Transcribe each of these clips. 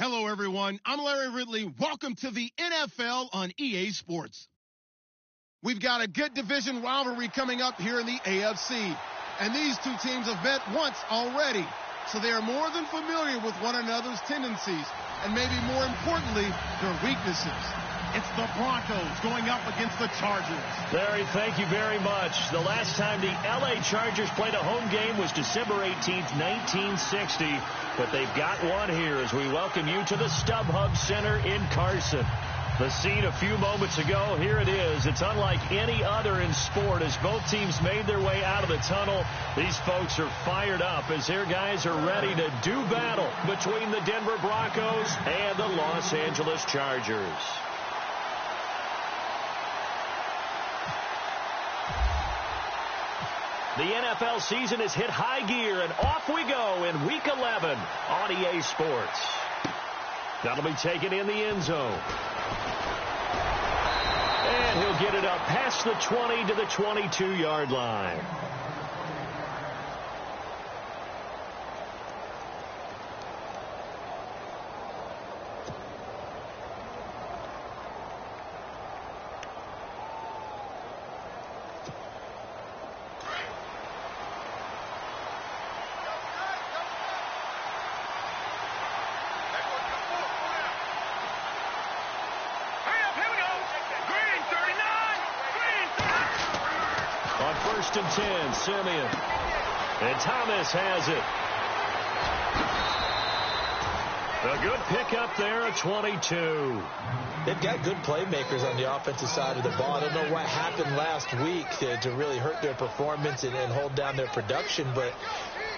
Hello, everyone. I'm Larry Ridley. Welcome to the NFL on EA Sports. We've got a good division rivalry coming up here in the AFC, and these two teams have met once already, so they are more than familiar with one another's tendencies, and maybe more importantly, their weaknesses. It's the Broncos going up against the Chargers. Larry, thank you very much. The last time the LA Chargers played a home game was December 18th, 1960. But they've got one here as we welcome you to the StubHub Center in Carson. The scene a few moments ago, here it is. It's unlike any other in sport as both teams made their way out of the tunnel. These folks are fired up as their guys are ready to do battle between the Denver Broncos and the Los Angeles Chargers. The NFL season has hit high gear, and off we go in Week 11 on EA Sports. That'll be taken in the end zone. And he'll get it up past the 20 to the 22-yard line. First and 10, Simeon. And Thomas has it. A good pickup there at 22. They've got good playmakers on the offensive side of the ball. I don't know what happened last week to really hurt their performance and hold down their production, but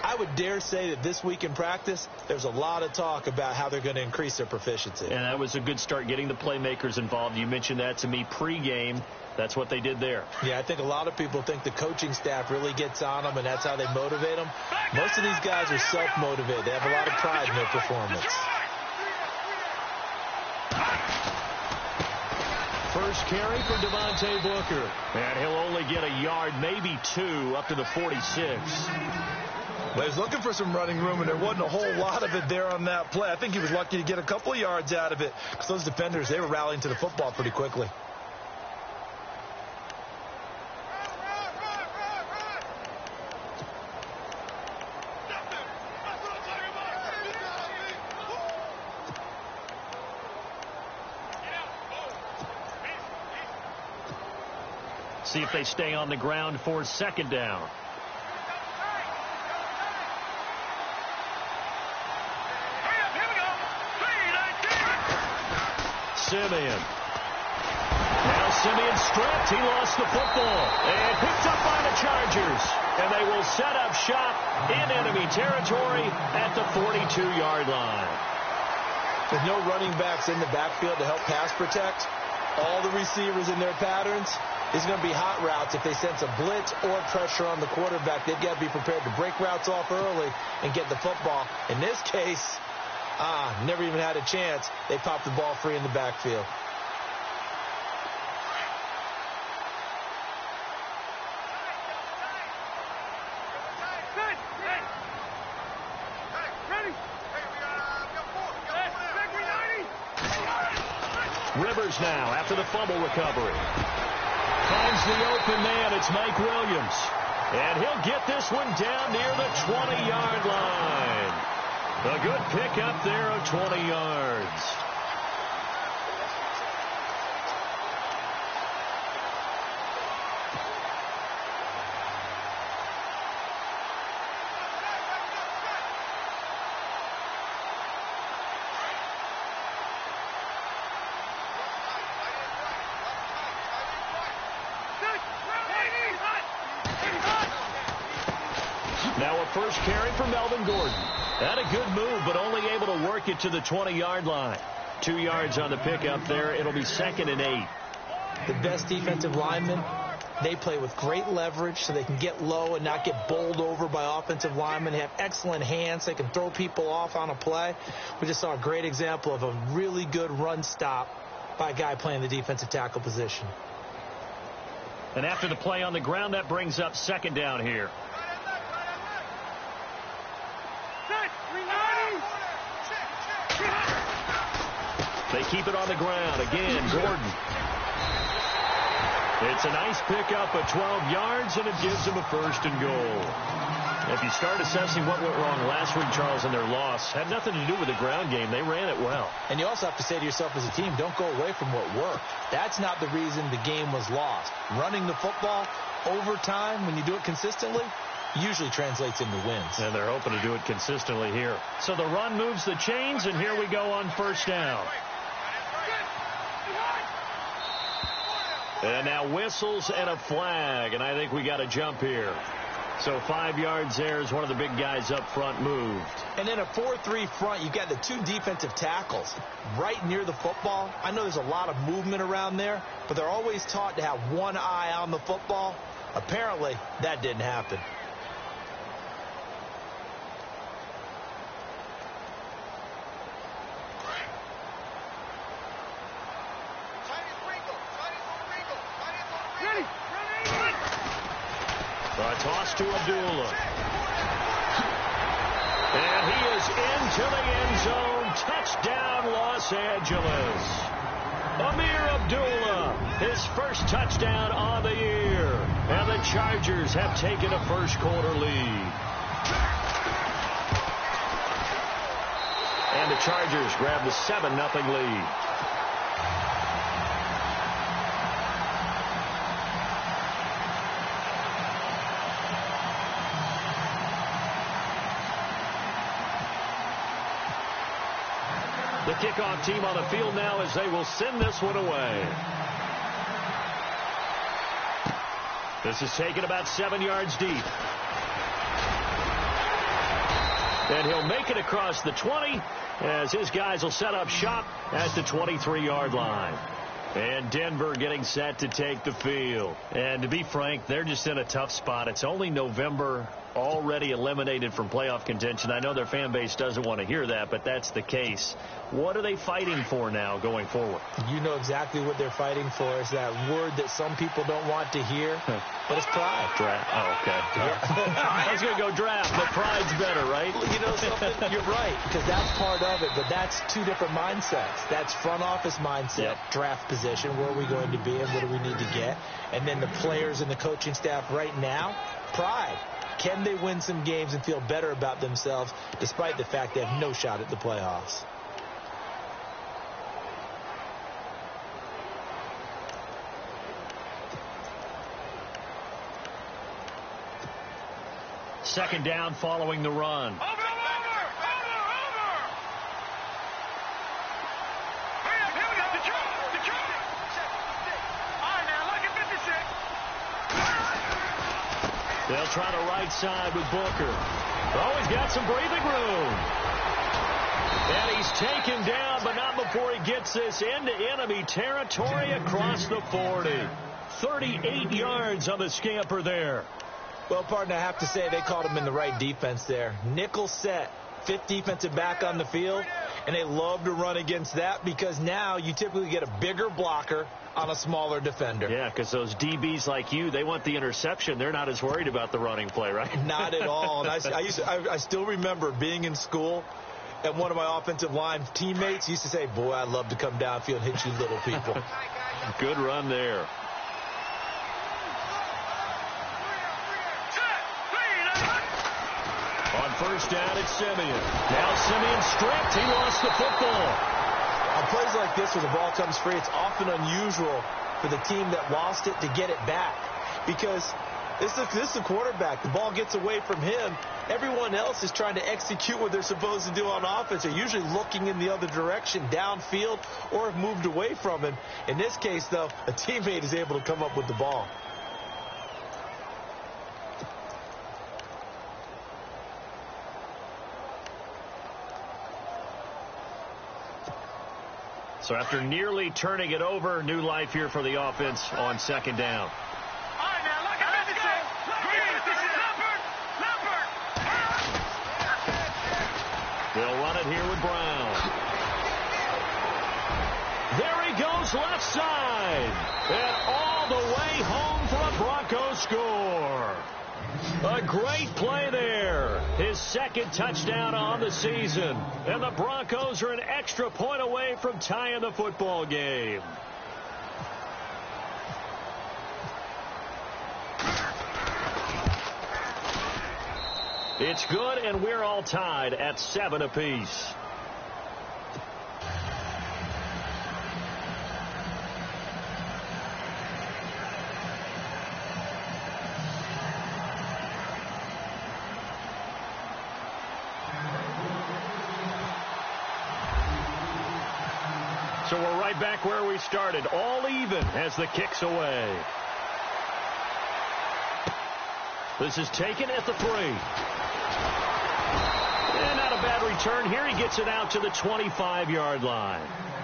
I would dare say that this week in practice, there's a lot of talk about how they're going to increase their proficiency. And that was a good start getting the playmakers involved. You mentioned that to me pregame. That's what they did there. Yeah, I think a lot of people think the coaching staff really gets on them, and that's how they motivate them. Most of these guys are self-motivated. They have a lot of pride in their performance. First carry for Devontae Booker. And he'll only get a yard, maybe two, up to the 46. Well, he's looking for some running room, and there wasn't a whole lot of it there on that play. I think he was lucky to get a couple of yards out of it because those defenders, they were rallying to the football pretty quickly. See if they stay on the ground for second down. Simeon. Now Simeon stripped. He lost the football. And picked up by the Chargers. And they will set up shop in enemy territory at the 42-yard line. With no running backs in the backfield to help pass protect, all the receivers in their patterns, it's going to be hot routes. If they sense a blitz or pressure on the quarterback, they've got to be prepared to break routes off early and get the football. In this case, never even had a chance. They popped the ball free in the backfield. Rivers now after the fumble recovery. Finds the open man. It's Mike Williams. And he'll get this one down near the 20-yard line. A good pickup there of 20 yards. Now a first carry for Melvin Gordon. Had a good move, but only able to work it to the 20-yard line. 2 yards on the pickup there. It'll be 2nd and 8. The best defensive linemen, they play with great leverage so they can get low and not get bowled over by offensive linemen. They have excellent hands. They can throw people off on a play. We just saw a great example of a really good run stop by a guy playing the defensive tackle position. And after the play on the ground, that brings up 2nd down here. They keep it on the ground. Again, Gordon. It's a nice pickup of 12 yards, and it gives them a 1st and goal. If you start assessing what went wrong last week, Charles, in their loss, had nothing to do with the ground game. They ran it well. And you also have to say to yourself as a team, don't go away from what worked. That's not the reason the game was lost. Running the football over time, when you do it consistently, usually translates into wins. And they're hoping to do it consistently here. So the run moves the chains, and here we go on 1st down. And now whistles and a flag, and I think we got a jump here. So 5 yards there as one of the big guys up front moved. And in a 4-3 front, you've got the 2 defensive tackles right near the football. I know there's a lot of movement around there, but they're always taught to have one eye on the football. Apparently, that didn't happen. A toss to Abdullah. And he is into the end zone. Touchdown, Los Angeles. Amir Abdullah, his first touchdown on the year. And the Chargers have taken a first-quarter lead. And the Chargers grab the 7-0 lead. The kickoff team on the field now as they will send this one away. This is taken about 7 yards deep. And he'll make it across the 20 as his guys will set up shop at the 23-yard line. And Denver getting set to take the field. And to be frank, they're just in a tough spot. It's only November, already eliminated from playoff contention. I know their fan base doesn't want to hear that, but that's the case. What are they fighting for now going forward? You know exactly what they're fighting for. Is that word that some people don't want to hear, but it's pride. Draft. Oh, okay. I was going to go draft, but pride's better, right? You know something? You're right, because that's part of it, but that's 2 different mindsets. That's front office mindset, draft position, where are we going to be and what do we need to get? And then the players and the coaching staff right now, pride. Can they win some games and feel better about themselves despite the fact they have no shot at the playoffs? Second down following the run. Over! Here we go. The truth. All right, now, look at 56. They'll try to right side with Booker. Oh, he's got some breathing room. And he's taken down, but not before he gets this into enemy territory across the 40. 38 yards on the scamper there. Well, partner, I have to say they called him in the right defense there. Nickel set, 5th defensive back on the field, and they love to run against that because now you typically get a bigger blocker on a smaller defender. Yeah, because those DBs like you, they want the interception. They're not as worried about the running play, right? Not at all. And I still remember being in school, and one of my offensive line teammates used to say, boy, I'd love to come downfield and hit you little people. Good run there. On first down, it's Simeon. Now Simeon stripped. He lost the football. On plays like this where the ball comes free, it's often unusual for the team that lost it to get it back because this is the quarterback. The ball gets away from him. Everyone else is trying to execute what they're supposed to do on offense. They're usually looking in the other direction, downfield, or have moved away from him. In this case, though, a teammate is able to come up with the ball. So after nearly turning it over, new life here for the offense on second down. All right, now look at this. This is Leopard. They'll run it here with Brown. There he goes left side. And all the way home for a Broncos score. A great play there. His second touchdown on the season. And the Broncos are an extra point away from tying the football game. It's good, and we're all tied at 7 apiece. So we're right back where we started, all even as the kick's away. This is taken at the 3. And not a bad return here. He gets it out to the 25-yard line.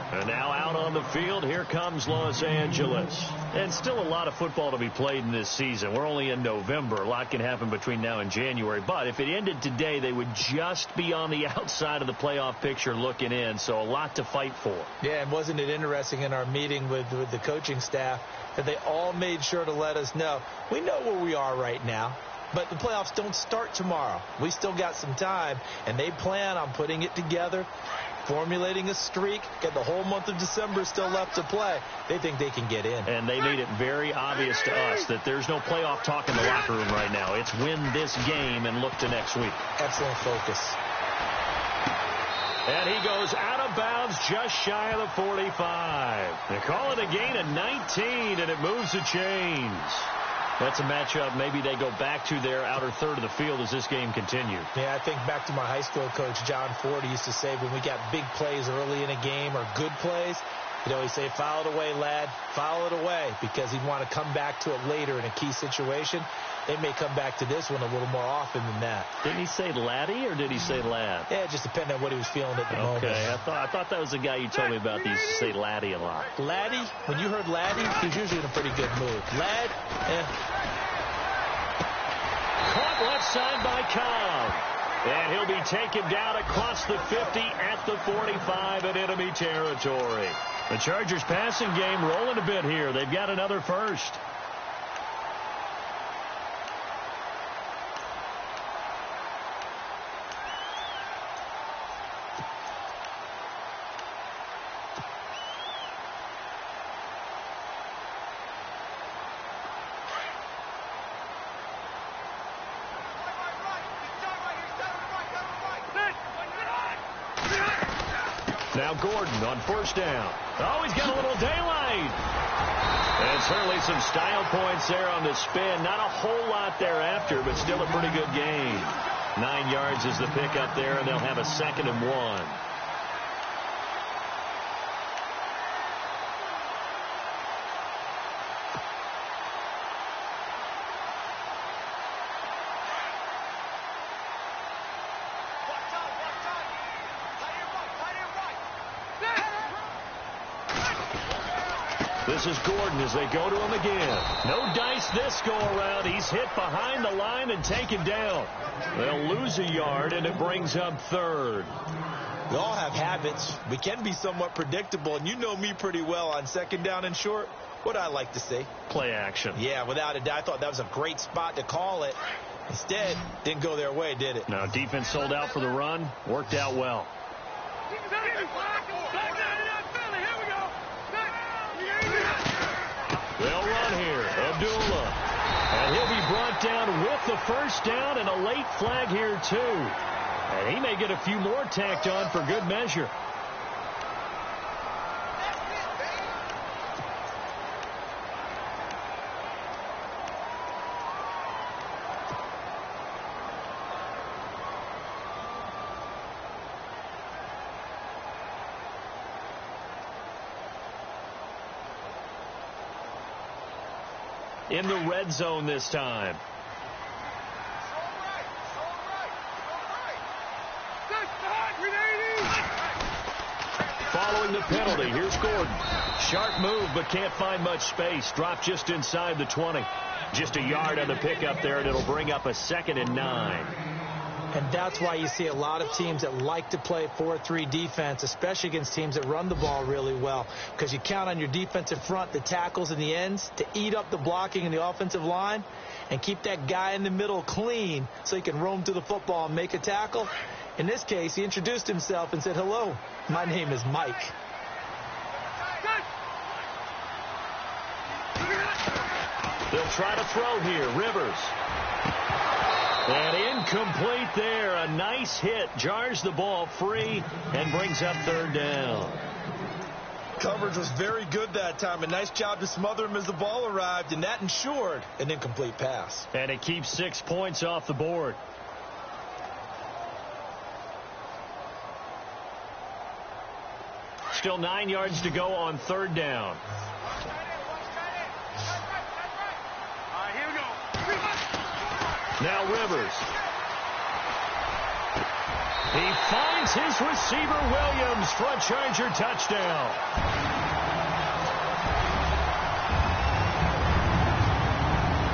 And now out on the field, here comes Los Angeles. And still a lot of football to be played in this season. We're only in November. A lot can happen between now and January. But if it ended today, they would just be on the outside of the playoff picture looking in. So a lot to fight for. Yeah, and wasn't it interesting in our meeting with the coaching staff that they all made sure to let us know, we know where we are right now. But the playoffs don't start tomorrow. We still got some time, and they plan on putting it together, formulating a streak, get the whole month of December still left to play. They think they can get in. And they made it very obvious to us that there's no playoff talk in the locker room right now. It's win this game and look to next week. Excellent focus. And he goes out of bounds just shy of the 45. They call it a gain of 19, and it moves the chains. That's a matchup maybe they go back to their outer third of the field as this game continues. Yeah, I think back to my high school coach, John Ford. He used to say when we got big plays early in a game or good plays, he'd always say, foul it away, lad, foul it away, because he'd want to come back to it later in a key situation. They may come back to this one a little more often than that. Didn't he say laddie or did he say lad? Yeah, it just depended on what he was feeling at the moment. Okay, I thought that was the guy you told me about. He used to say laddie a lot. Laddie, when you heard laddie, he was usually in a pretty good mood. Lad, Caught left side by Cobb. And he'll be taken down across the 50 at the 45 in enemy territory. The Chargers passing game rolling a bit here. They've got another first. Now Gordon on first down. Oh, he's got a little daylight. And certainly some style points there on the spin. Not a whole lot thereafter, but still a pretty good gain. 9 yards is the pickup there, and they'll have a 2nd and 1. This is Gordon as they go to him again. No dice this go-around. He's hit behind the line and taken down. They'll lose a yard, and it brings up 3rd. We all have habits. We can be somewhat predictable, and you know me pretty well on 2nd down and short. What I like to see? Play action. Yeah, without a doubt. I thought that was a great spot to call it. Instead, didn't go their way, did it? Now, defense sold out for the run. Worked out well. They'll run here. Abdullah. And he'll be brought down with the first down and a late flag here, too. And he may get a few more tacked on for good measure. In the red zone this time. Following the penalty, here's Gordon. Sharp move, but can't find much space. Dropped just inside the 20. Just a yard on the pickup there, and it'll bring up a 2nd and 9. And that's why you see a lot of teams that like to play 4-3 defense, especially against teams that run the ball really well, because you count on your defensive front, the tackles and the ends, to eat up the blocking in the offensive line and keep that guy in the middle clean so he can roam to the football and make a tackle. In this case, he introduced himself and said, "Hello, my name is Mike." They'll try to throw here. Rivers. And incomplete there. A nice hit. Jars the ball free and brings up third down. Coverage was very good that time. A nice job to smother him as the ball arrived, and that ensured an incomplete pass. And it keeps 6 points off the board. Still 9 yards to go on third down. Now Rivers. He finds his receiver, Williams, for a Charger touchdown.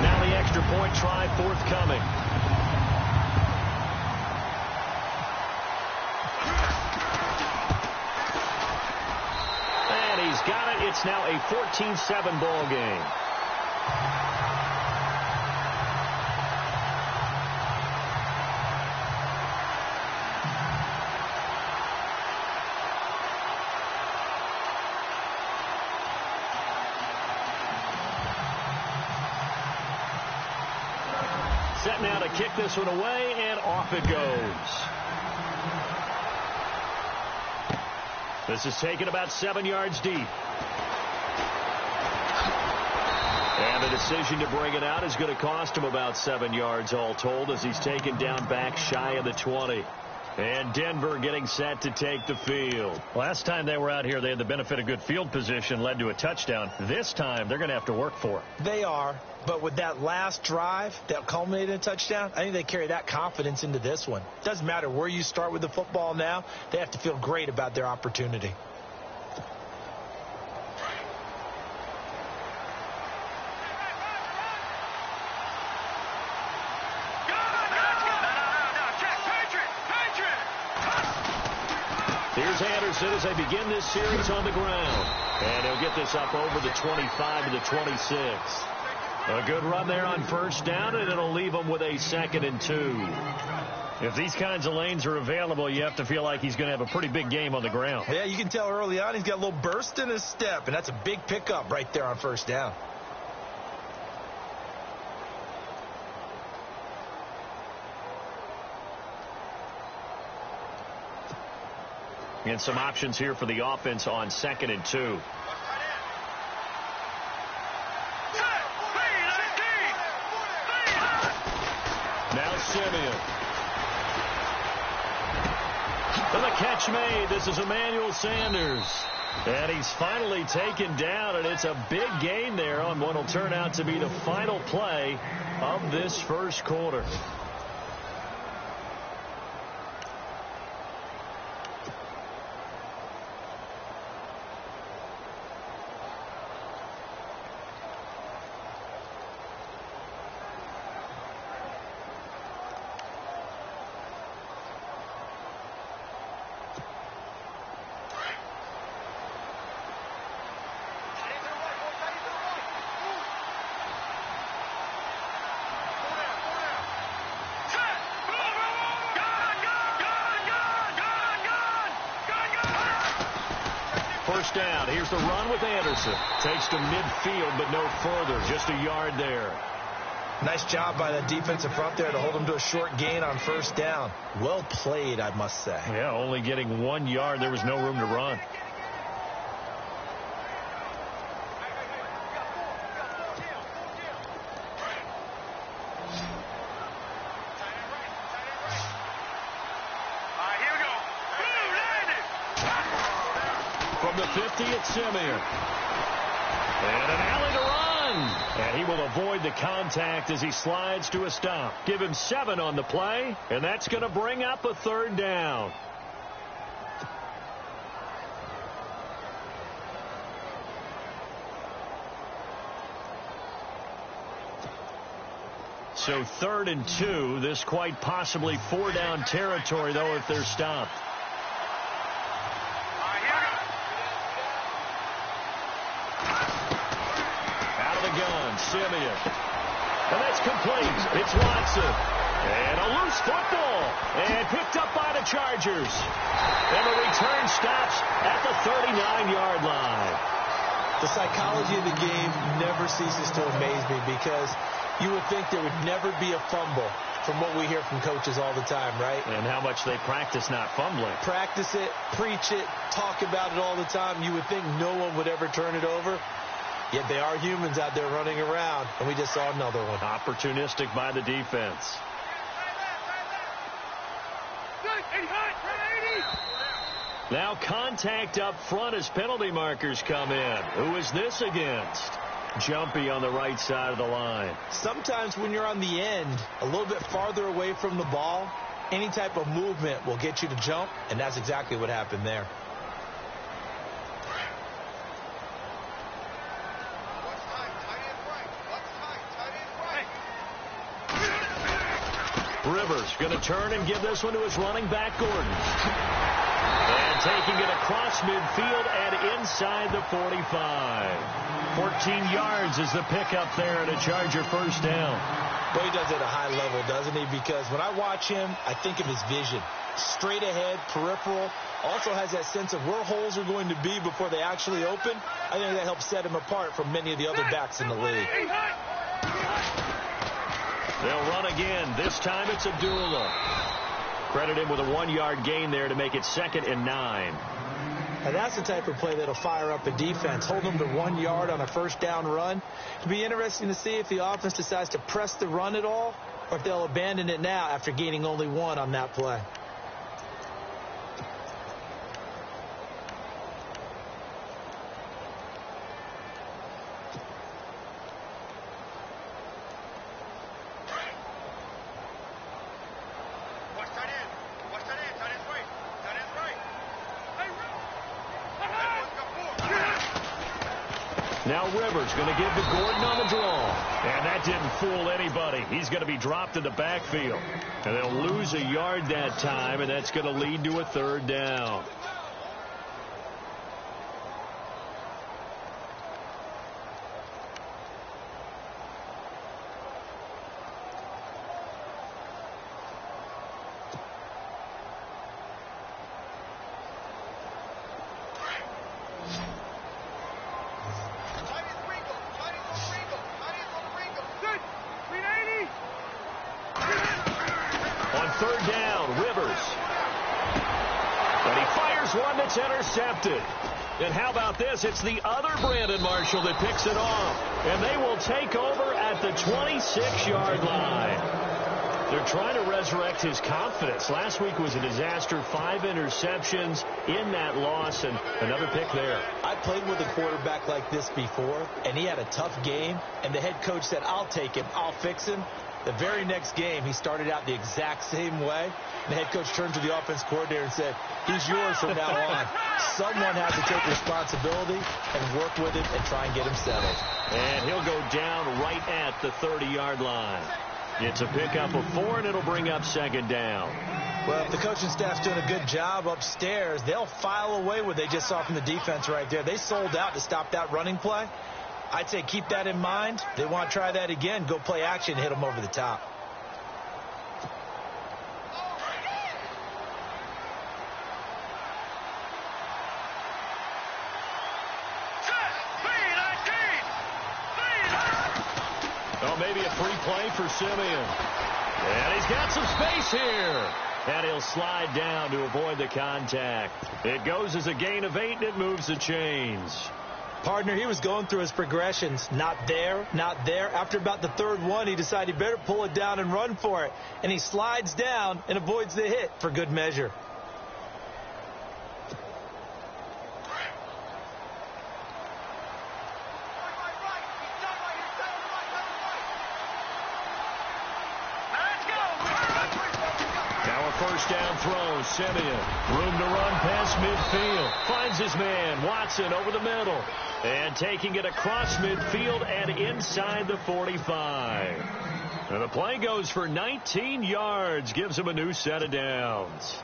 Now the extra point try forthcoming. And he's got it. It's now a 14-7 ball game. Set now to kick this one away, and off it goes. This is taken about 7 yards deep. And the decision to bring it out is going to cost him about 7 yards all told, as he's taken down back shy of the 20. And Denver getting set to take the field. Last time they were out here, they had the benefit of good field position, led to a touchdown. This time, they're going to have to work for it. They are, but with that last drive that culminated in a touchdown, I think they carry that confidence into this one. Doesn't matter where you start with the football now, they have to feel great about their opportunity. Here's Anderson as they begin this series on the ground. And he'll get this up over the 25 to the 26. A good run there on first down, and it'll leave him with a 2nd and 2. If these kinds of lanes are available, you have to feel like he's going to have a pretty big game on the ground. Yeah, you can tell early on he's got a little burst in his step, and that's a big pickup right there on first down. And some options here for the offense on 2nd and 2. Now Simeon. And the catch made. This is Emmanuel Sanders. And he's finally taken down, and it's a big gain there on what will turn out to be the final play of this first quarter. First down. Here's the run with Anderson. Takes to midfield, but no further. Just a yard there. Nice job by the defensive front there to hold him to a short gain on first down. Well played, I must say. Yeah, only getting 1 yard. There was no room to run. From the 50, it's Simeon. And an alley to run. And he will avoid the contact as he slides to a stop. Give him 7 on the play, and that's going to bring up a third down. So 3rd and 2. This quite possibly 4-down territory, though, if they're stopped. Out of the gun, Simeon. And that's complete. It's Watson. And a loose football. And picked up by the Chargers. And the return stops at the 39-yard line. The psychology of the game never ceases to amaze me because you would think there would never be a fumble from what we hear from coaches all the time, right? And how much they practice not fumbling. Practice it, preach it, talk about it all the time. You would think no one would ever turn it over. Yet they are humans out there running around, and we just saw another one. Opportunistic by the defense. Now contact up front as penalty markers come in. Who is this against? Jumpy on the right side of the line. Sometimes when you're on the end, a little bit farther away from the ball, any type of movement will get you to jump, and that's exactly what happened there. Rivers going to turn and give this one to his running back, Gordon. And taking it across midfield and inside the 45. 14 yards is the pickup there and a Charger first down. Well, he does it at a high level, doesn't he? Because when I watch him, I think of his vision. Straight ahead, peripheral. Also has that sense of where holes are going to be before they actually open. I think that helps set him apart from many of the other backs in the league. They'll run again. This time it's Abdullah. Credit him with a 1-yard gain there to make it 2nd and 9. Now that's the type of play that'll fire up a defense. Hold them to 1 yard on a first down run. It'll be interesting to see if the offense decides to press the run at all or if they'll abandon it now after gaining only 1 on that play. Now Rivers going to give to Gordon on the draw. And that didn't fool anybody. He's going to be dropped in the backfield. And they'll lose a yard that time, and that's going to lead to a 3rd down. Intercepted. And how about this? It's the other Brandon Marshall that picks it off. And they will take over at the 26-yard line. They're trying to resurrect his confidence. Last week was a disaster. 5 interceptions in that loss and another pick there. I played with a quarterback like this before, and he had a tough game. And the head coach said, I'll take him. I'll fix him. The very next game, he started out the exact same way. And the head coach turned to the offense coordinator and said, he's yours from now on. Someone has to take responsibility and work with him and try and get him settled. And he'll go down right at the 30-yard line. It's a pickup of 4, and it'll bring up 2nd down. Well, if the coaching staff's doing a good job upstairs, they'll file away what they just saw from the defense right there. They sold out to stop that running play. I'd say keep that in mind. They want to try that again. Go play action and hit them over the top. Oh, maybe a free play for Simeon. And he's got some space here. And he'll slide down to avoid the contact. It goes as a gain of 8, and it moves the chains. Partner, he was going through his progressions. Not there, not there. After about the 3rd one, he decided he better pull it down and run for it. And he slides down and avoids the hit for good measure. First down throw, Simeon. Room to run past midfield. Finds his man, Watson, over the middle. And taking it across midfield and inside the 45. And the play goes for 19 yards, gives him a new set of downs.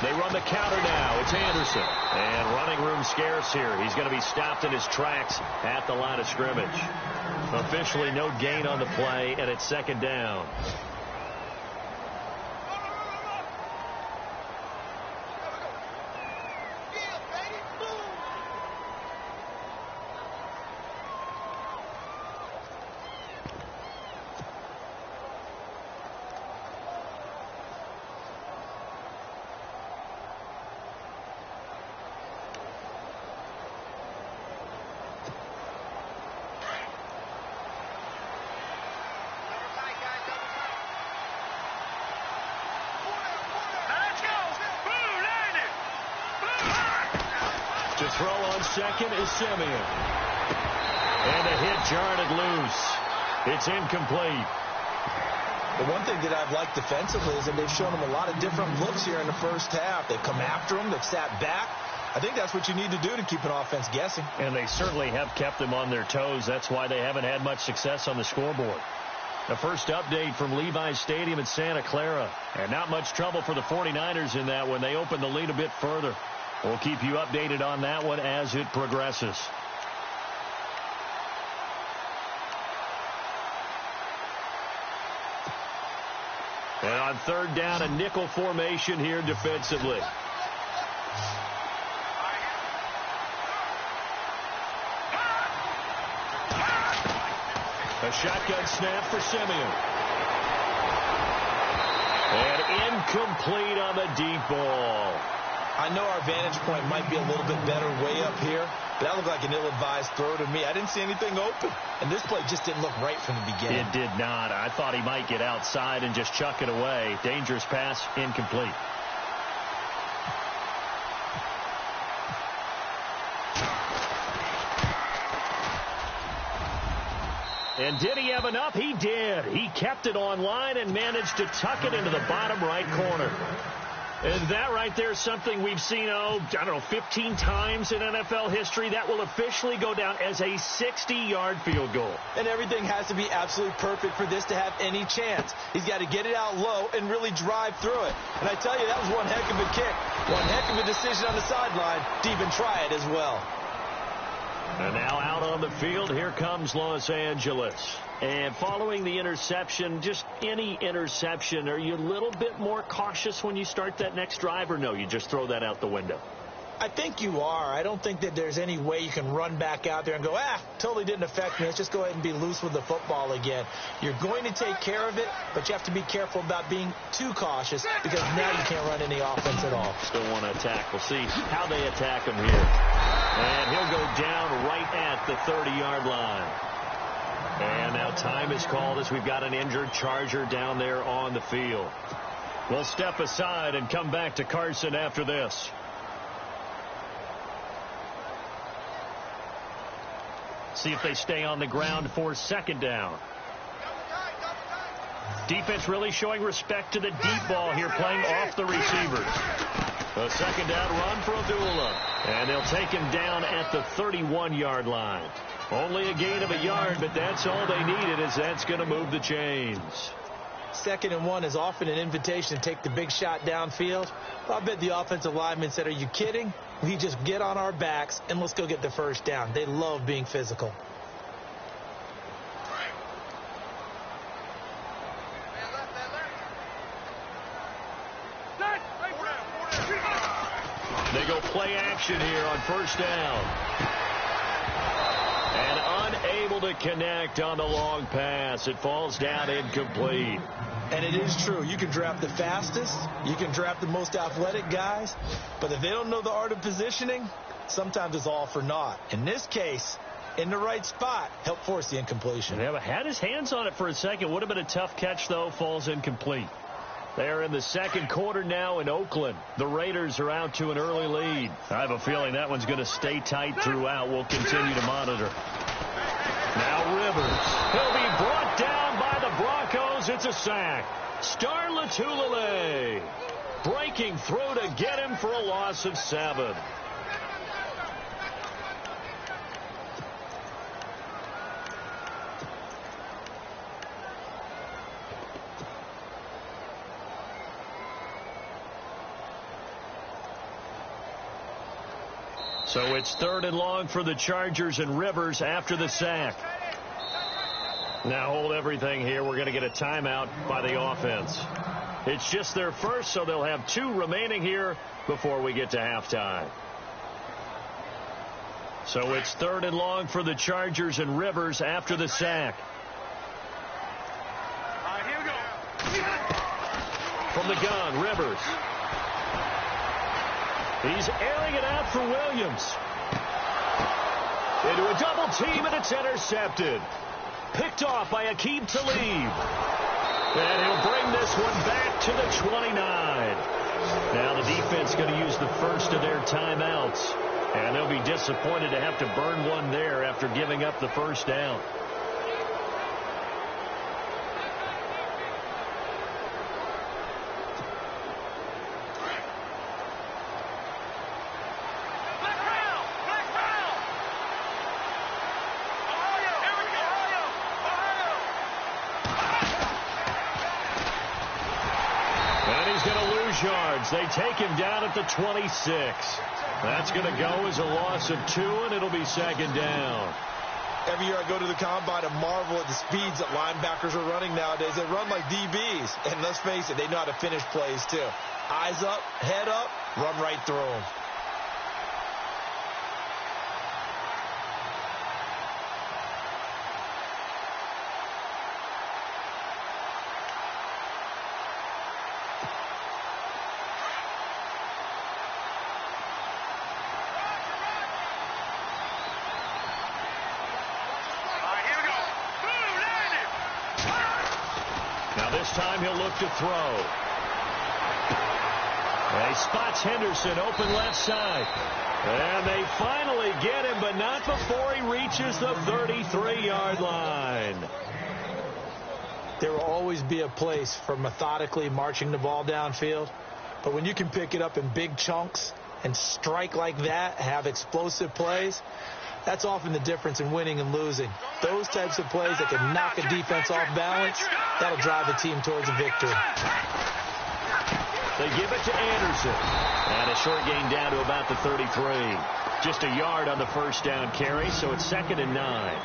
They run the counter now. It's Anderson. And running room scarce here. He's going to be stopped in his tracks at the line of scrimmage. Officially no gain on the play, and it's second down. To throw on second is Simeon. And a hit jarred it loose. It's incomplete. The one thing that I've liked defensively is that they've shown him a lot of different looks here in the first half. They've come after him. They've sat back. I think that's what you need to do to keep an offense guessing. And they certainly have kept them on their toes. That's why they haven't had much success on the scoreboard. The first update from Levi's Stadium in Santa Clara. And not much trouble for the 49ers in that when they open the lead a bit further. We'll keep you updated on that one as it progresses. And on third down, a nickel formation here defensively. A shotgun snap for Simeon. And incomplete on the deep ball. I know our vantage point might be a little bit better way up here, but that looked like an ill-advised throw to me. I didn't see anything open, and this play just didn't look right from the beginning. It did not. I thought he might get outside and just chuck it away. Dangerous pass, incomplete. And did he have enough? He did. He kept it online and managed to tuck it into the bottom right corner. And that right there is something we've seen, 15 times in NFL history. That will officially go down as a 60-yard field goal. And everything has to be absolutely perfect for this to have any chance. He's got to get it out low and really drive through it. And I tell you, that was one heck of a kick. One heck of a decision on the sideline to even try it as well. And now out on the field, here comes Los Angeles. And following the interception, just any interception, are you a little bit more cautious when you start that next drive, or no, you just throw that out the window? I think you are. I don't think that there's any way you can run back out there and go, totally didn't affect me. Let's just go ahead and be loose with the football again. You're going to take care of it, but you have to be careful about being too cautious because now you can't run any offense at all. Still want to attack. We'll see how they attack him here. And he'll go down right at the 30-yard line. And now time is called as we've got an injured Charger down there on the field. We'll step aside and come back to Carson after this. See if they stay on the ground for second down. Defense really showing respect to the deep ball here, playing off the receivers. A second down run for Abdullah. And they'll take him down at the 31-yard line. Only a gain of a yard, but that's all they needed, as that's going to move the chains. 2nd and 1 is often an invitation to take the big shot downfield. I bet the offensive lineman said, are you kidding? We just get on our backs and let's go get the first down. They love being physical. They go play action here on first down. And unable to connect on the long pass. It falls down incomplete. And it is true. You can draft the fastest. You can draft the most athletic guys. But if they don't know the art of positioning, sometimes it's all for naught. In this case, in the right spot, helped force the incompletion. Yeah, had his hands on it for a second. Would have been a tough catch, though. Falls incomplete. They're in the second quarter now in Oakland. The Raiders are out to an early lead. I have a feeling that one's going to stay tight throughout. We'll continue to monitor. Now Rivers. He'll be brought down by the Broncos goes. It's a sack. Star Latulele breaking through to get him for a loss of 7. So it's 3rd and long for the Chargers, and Rivers after the sack. Now hold everything here. We're going to get a timeout by the offense. It's just their first, so they'll have 2 remaining here before we get to halftime. So it's 3rd and long for the Chargers, and Rivers after the sack. All right, here we go. From the gun, Rivers. He's airing it out for Williams. Into a double team, and it's intercepted. Picked off by Aqib Talib. And he'll bring this one back to the 29. Now the defense going to use the first of their timeouts. And they'll be disappointed to have to burn one there after giving up the first down. Yards. They take him down at the 26. That's going to go as a loss of 2, and it'll be 2nd down. Every year I go to the combine and marvel at the speeds that linebackers are running nowadays. They run like DBs, and let's face it, they know how to finish plays too. Eyes up, head up, run right through them. Time he'll look to throw. He spots Henderson open left side. And they finally get him, but not before he reaches the 33-yard line. There will always be a place for methodically marching the ball downfield. But when you can pick it up in big chunks and strike like that, have explosive plays, that's often the difference in winning and losing. Those types of plays that can knock a defense off balance, that'll drive a team towards a victory. They give it to Anderson. And a short gain down to about the 33. Just a yard on the first down carry, so it's 2nd and 9.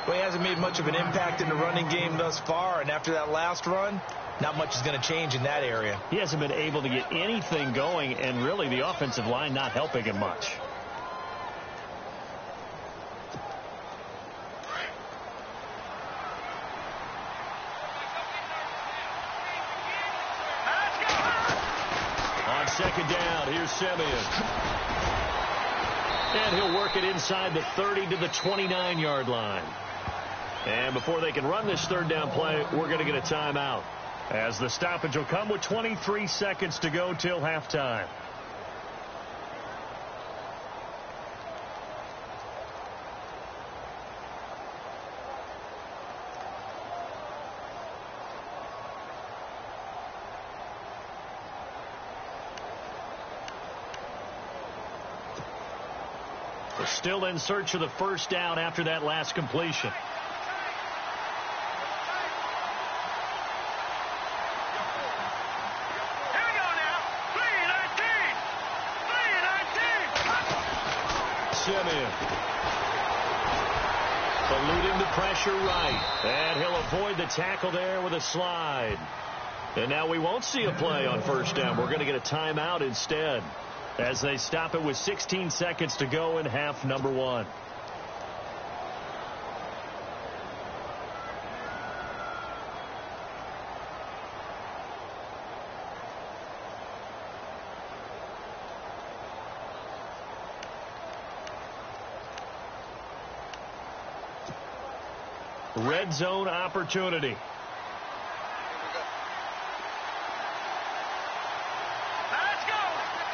Well, he hasn't made much of an impact in the running game thus far, and after that last run, not much is going to change in that area. He hasn't been able to get anything going, and really the offensive line not helping him much. On 2nd down, here's Simeon. And he'll work it inside the 30 to the 29-yard line. And before they can run this 3rd down play, we're going to get a timeout, as the stoppage will come with 23 seconds to go till halftime. We're still in search of the first down after that last completion. Here we go now. 3-19. Simeon. Eluding the pressure right. And he'll avoid the tackle there with a slide. And now we won't see a play on first down. We're going to get a timeout instead, as they stop it with 16 seconds to go in half number 1. Red zone opportunity.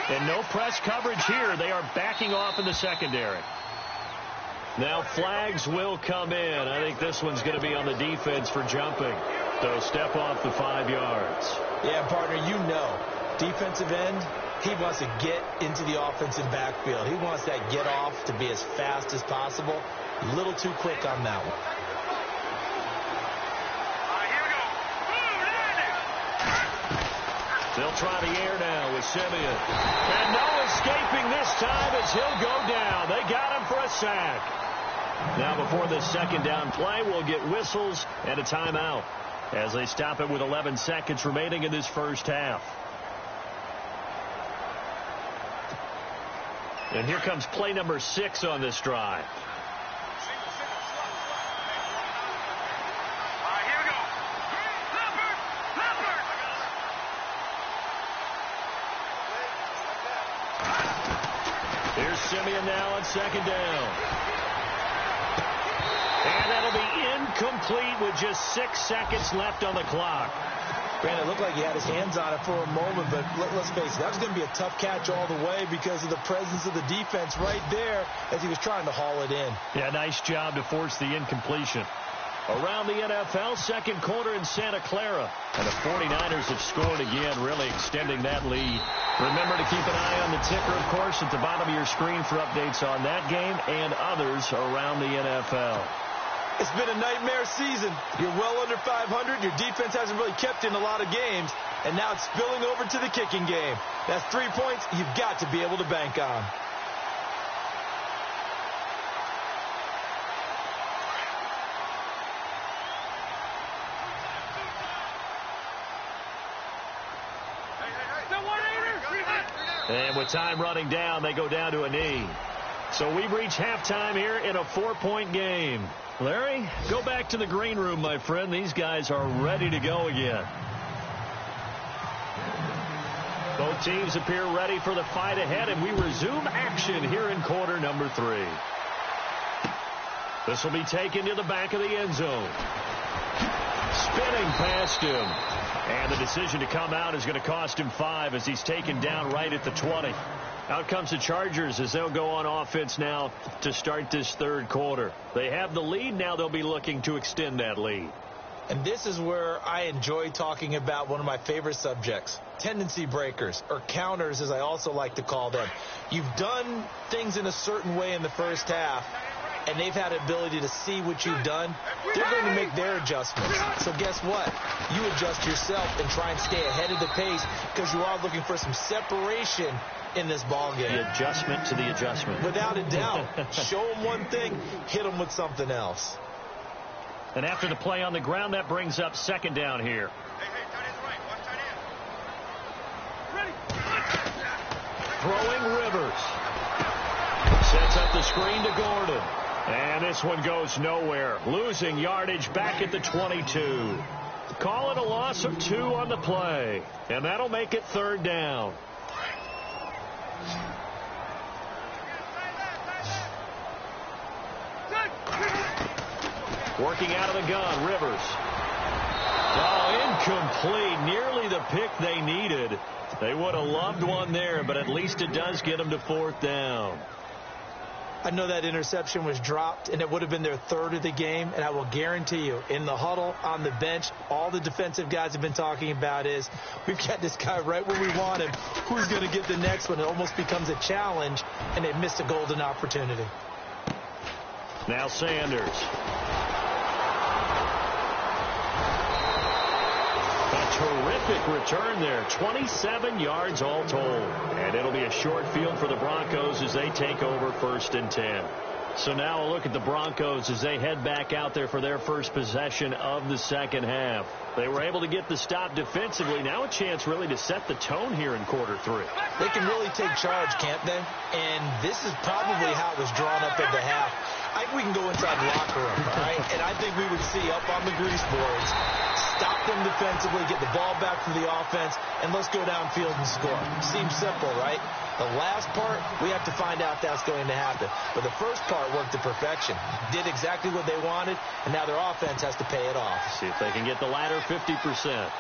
And no press coverage here. They are backing off in the secondary. Now flags will come in. I think this one's going to be on the defense for jumping. So step off the 5 yards. Yeah, partner, you know, defensive end, he wants to get into the offensive backfield. He wants that get off to be as fast as possible. A little too quick on that one. They'll try the air now with Simeon. And no escaping this time as he'll go down. They got him for a sack. Now before this second down play, we'll get whistles and a timeout as they stop it with 11 seconds remaining in this first half. And here comes play number 6 on this drive. Here's Simeon now on second down. And that'll be incomplete with just 6 seconds left on the clock. Brandon, it looked like he had his hands on it for a moment, but let's face it, that was going to be a tough catch all the way because of the presence of the defense right there as he was trying to haul it in. Yeah, nice job to force the incompletion. Around the NFL, second quarter in Santa Clara. And the 49ers have scored again, really extending that lead. Remember to keep an eye on the ticker, of course, at the bottom of your screen for updates on that game and others around the NFL. It's been a nightmare season. You're well under 500. Your defense hasn't really kept in a lot of games. And now it's spilling over to the kicking game. That's 3 points you've got to be able to bank on. And with time running down, they go down to a knee. So we've reached halftime here in a 4-point game. Larry, go back to the green room, my friend. These guys are ready to go again. Both teams appear ready for the fight ahead, and we resume action here in quarter number 3. This will be taken to the back of the end zone. Spinning past him. And the decision to come out is going to cost him 5 as he's taken down right at the 20. Out comes the Chargers as they'll go on offense now to start this third quarter. They have the lead. Now they'll be looking to extend that lead. And this is where I enjoy talking about one of my favorite subjects, tendency breakers, or counters as I also like to call them. You've done things in a certain way in the first half, and they've had the ability to see what you've done. They're going to make their adjustments. So guess what? You adjust yourself and try and stay ahead of the pace because you are looking for some separation in this ball game. The adjustment to the adjustment. Without a doubt. Show them one thing, hit them with something else. And after the play on the ground, that brings up second down here. Throwing Rivers. Sets up the screen to Gordon. And this one goes nowhere. Losing yardage back at the 22. Call it a loss of 2 on the play. And that'll make it third down. Working out of the gun, Rivers. Oh, incomplete. Nearly the pick they needed. They would have loved one there, but at least it does get them to fourth down. I know that interception was dropped, and it would have been their third of the game, and I will guarantee you, in the huddle, on the bench, all the defensive guys have been talking about is, we've got this guy right where we want him. Who's going to get the next one? It almost becomes a challenge, and they missed a golden opportunity. Now Sanders. Terrific return there. 27 yards all told. And it'll be a short field for the Broncos as they take over 1st and 10. So now a look at the Broncos as they head back out there for their first possession of the second half. They were able to get the stop defensively. Now a chance really to set the tone here in quarter 3. They can really take charge, can't they? And this is probably how it was drawn up at the half. I think we can go inside the locker room, all right? And I think we would see up on the grease boards, stop them defensively, get the ball back for the offense, and let's go downfield and score. Seems simple, right? The last part, we have to find out that's going to happen. But the first part worked to perfection. Did exactly what they wanted, and now their offense has to pay it off. See if they can get the latter 50%.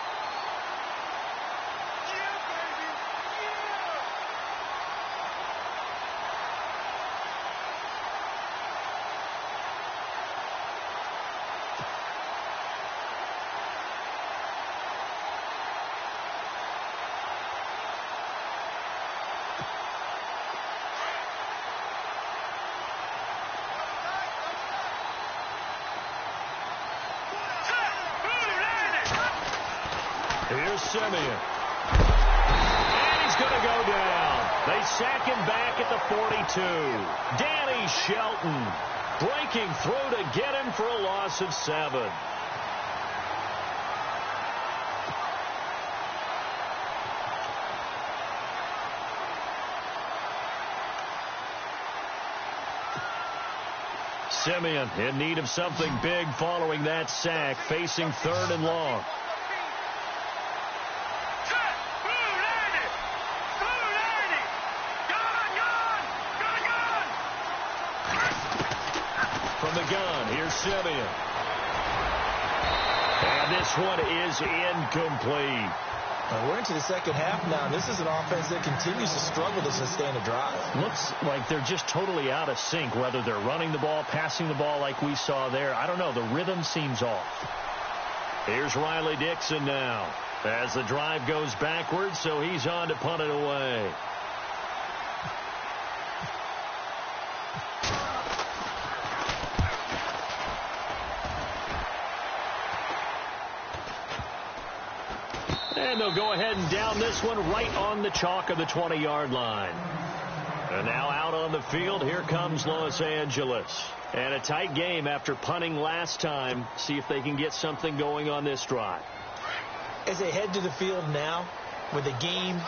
Here's Simeon. And he's going to go down. They sack him back at the 42. Danny Shelton breaking through to get him for a loss of 7. Simeon in need of something big following that sack, facing 3rd and long. From the gun, here's Simeon. And this one is incomplete. We're into the second half now. This is an offense that continues to struggle to sustain a drive. Looks like they're just totally out of sync, whether they're running the ball, passing the ball like we saw there. I don't know. The rhythm seems off. Here's Riley Dixon now as the drive goes backwards, so he's on to punt it away. And they'll go ahead and down this one right on the chalk of the 20-yard line. And now out on the field, here comes Los Angeles. And a tight game after punting last time. See if they can get something going on this drive. As they head to the field now, with the game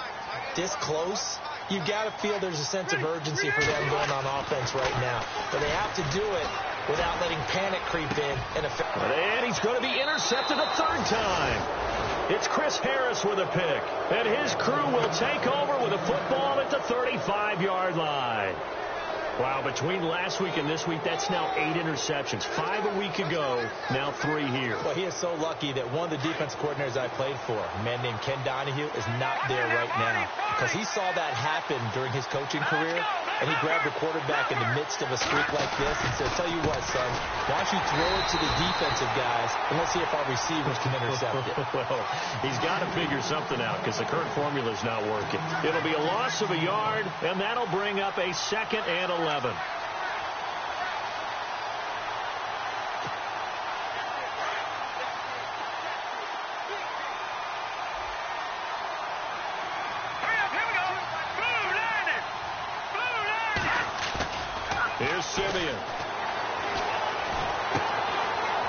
this close, you've got to feel there's a sense of urgency for them going on offense right now. But they have to do it without letting panic creep in. And he's going to be intercepted a 3rd time. It's Chris Harris with a pick, and his crew will take over with a football at the 35-yard line. Wow, between last week and this week, that's now 8 interceptions. 5 a week ago, now 3 here. Well, he is so lucky that one of the defensive coordinators I played for, a man named Ken Donahue, is not there right now. Because he saw that happen during his coaching career, and he grabbed the quarterback in the midst of a streak like this and said, tell you what, son, why don't you throw it to the defensive guys, and let's see if our receivers can intercept it. Well, he's got to figure something out because the current formula is not working. It'll be a loss of a yard, and that'll bring up a 2nd and 11. Here's Simeon.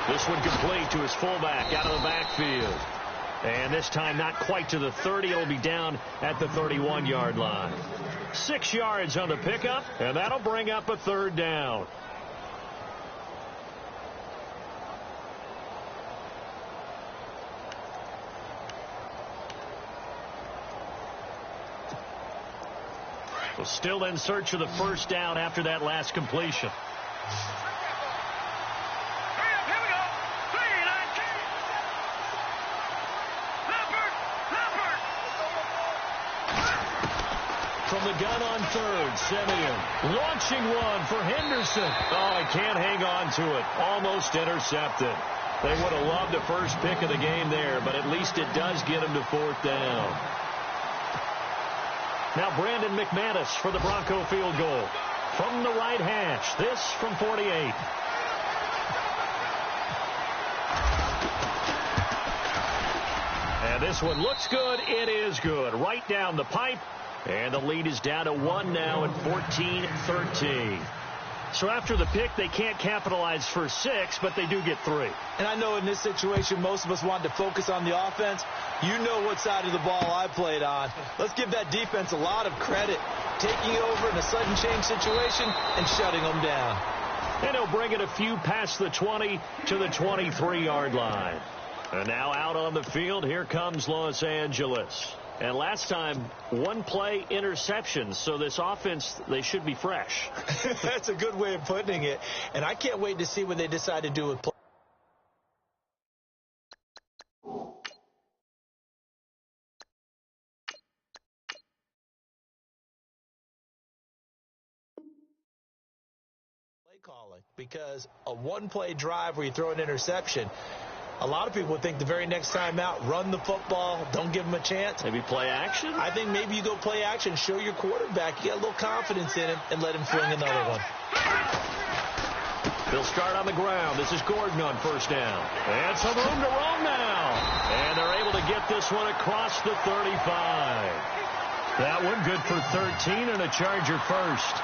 This one complete to his fullback out of the backfield. And this time not quite to the 30. It'll be down at the 31-yard line. 6 yards on the pickup, and that'll bring up a 3rd down. Well, still in search of the 1st down after that last completion. From the gun on 3rd, Simeon launching one for Henderson. Oh, he can't hang on to it. Almost intercepted. They would have loved the first pick of the game there, but at least it does get him to 4th down. Now Brandon McManus for the Bronco field goal. From the right hash, this from 48. And this one looks good. It is good. Right down the pipe. And the lead is down to 1 now at 14-13. So after the pick, they can't capitalize for 6, but they do get 3. And I know in this situation, most of us wanted to focus on the offense. You know what side of the ball I played on. Let's give that defense a lot of credit, taking over in a sudden change situation and shutting them down. And he'll bring it a few past the 20 to the 23-yard line. And now out on the field, here comes Los Angeles. And last time, 1-play interceptions, so this offense, they should be fresh. That's a good way of putting it. And I can't wait to see what they decide to do with play. Calling, because a 1-play drive where you throw an interception, a lot of people would think the very next time out, run the football, don't give them a chance. Maybe play action? I think maybe you go play action, show your quarterback, you got a little confidence in him, and let him fling another one. They'll start on the ground. This is Gordon on first down. And some room to roam now. And they're able to get this one across the 35. That one good for 13 and a Charger first.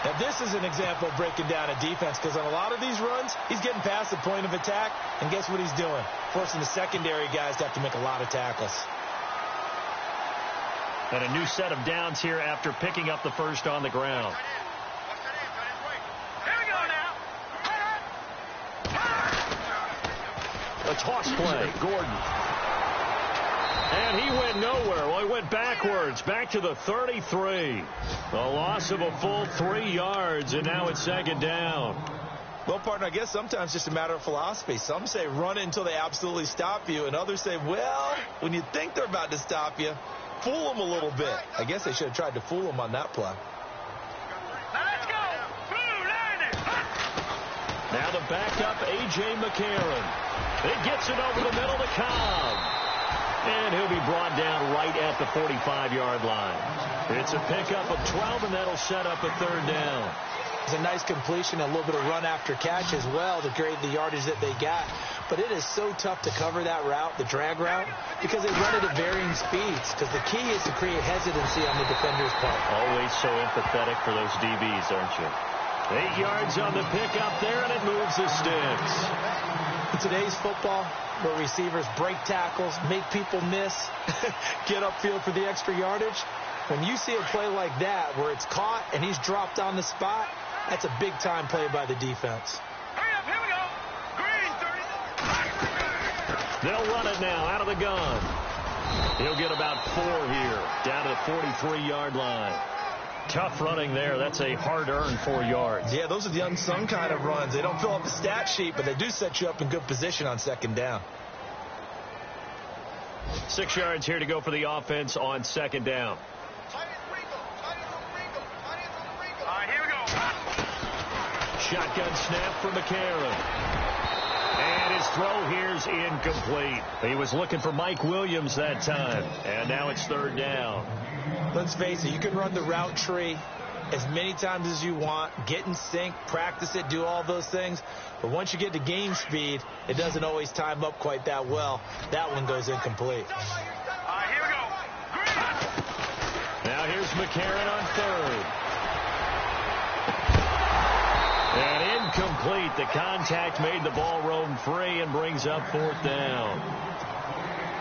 Now, this is an example of breaking down a defense, because on a lot of these runs, he's getting past the point of attack, and guess what he's doing? Forcing the secondary guys to have to make a lot of tackles. And a new set of downs here after picking up the first on the ground. Here we go now. A toss play. Gordon. And he went nowhere. Well, he went backwards, back to the 33. A loss of a full 3 yards, and now it's second down. Well, partner, I guess sometimes it's just a matter of philosophy. Some say run it until they absolutely stop you, and others say, well, when you think they're about to stop you, fool them a little bit. I guess they should have tried to fool them on that play. Let's go. Blue line it. Now the backup, A.J. McCarron. It gets it over the middle to Cobb. And he'll be brought down right at the 45-yard line. It's a pickup of 12, and that'll set up a third down. It's a nice completion, a little bit of run after catch as well to create the yardage that they got. But it is so tough to cover that route, the drag route, because they run it at varying speeds. Because the key is to create hesitancy on the defender's part. Always so empathetic for those DBs, aren't you? 8 yards on the pickup there, and it moves the sticks. In today's football, where receivers break tackles, make people miss, get upfield for the extra yardage, when you see a play like that where it's caught and he's dropped on the spot, that's a big-time play by the defense. Hurry up, here we go. Green 30. They'll run it now out of the gun. He'll get about 4 here, down to the 43-yard line. Tough running there. That's a hard-earned 4 yards. Yeah, those are the unsung kind of runs. They don't fill up the stat sheet, but they do set you up in good position on second down. 6 yards here to go for the offense on second down. All right, here we go. Shotgun snap for McCarron. And his throw here's incomplete. He was looking for Mike Williams that time. And now it's third down. Let's face it, you can run the route tree as many times as you want, get in sync, practice it, do all those things. But once you get to game speed, it doesn't always time up quite that well. That one goes incomplete. All right, here we go. Green. Now here's McCarron on third. And incomplete. The contact made the ball roam free and brings up fourth down.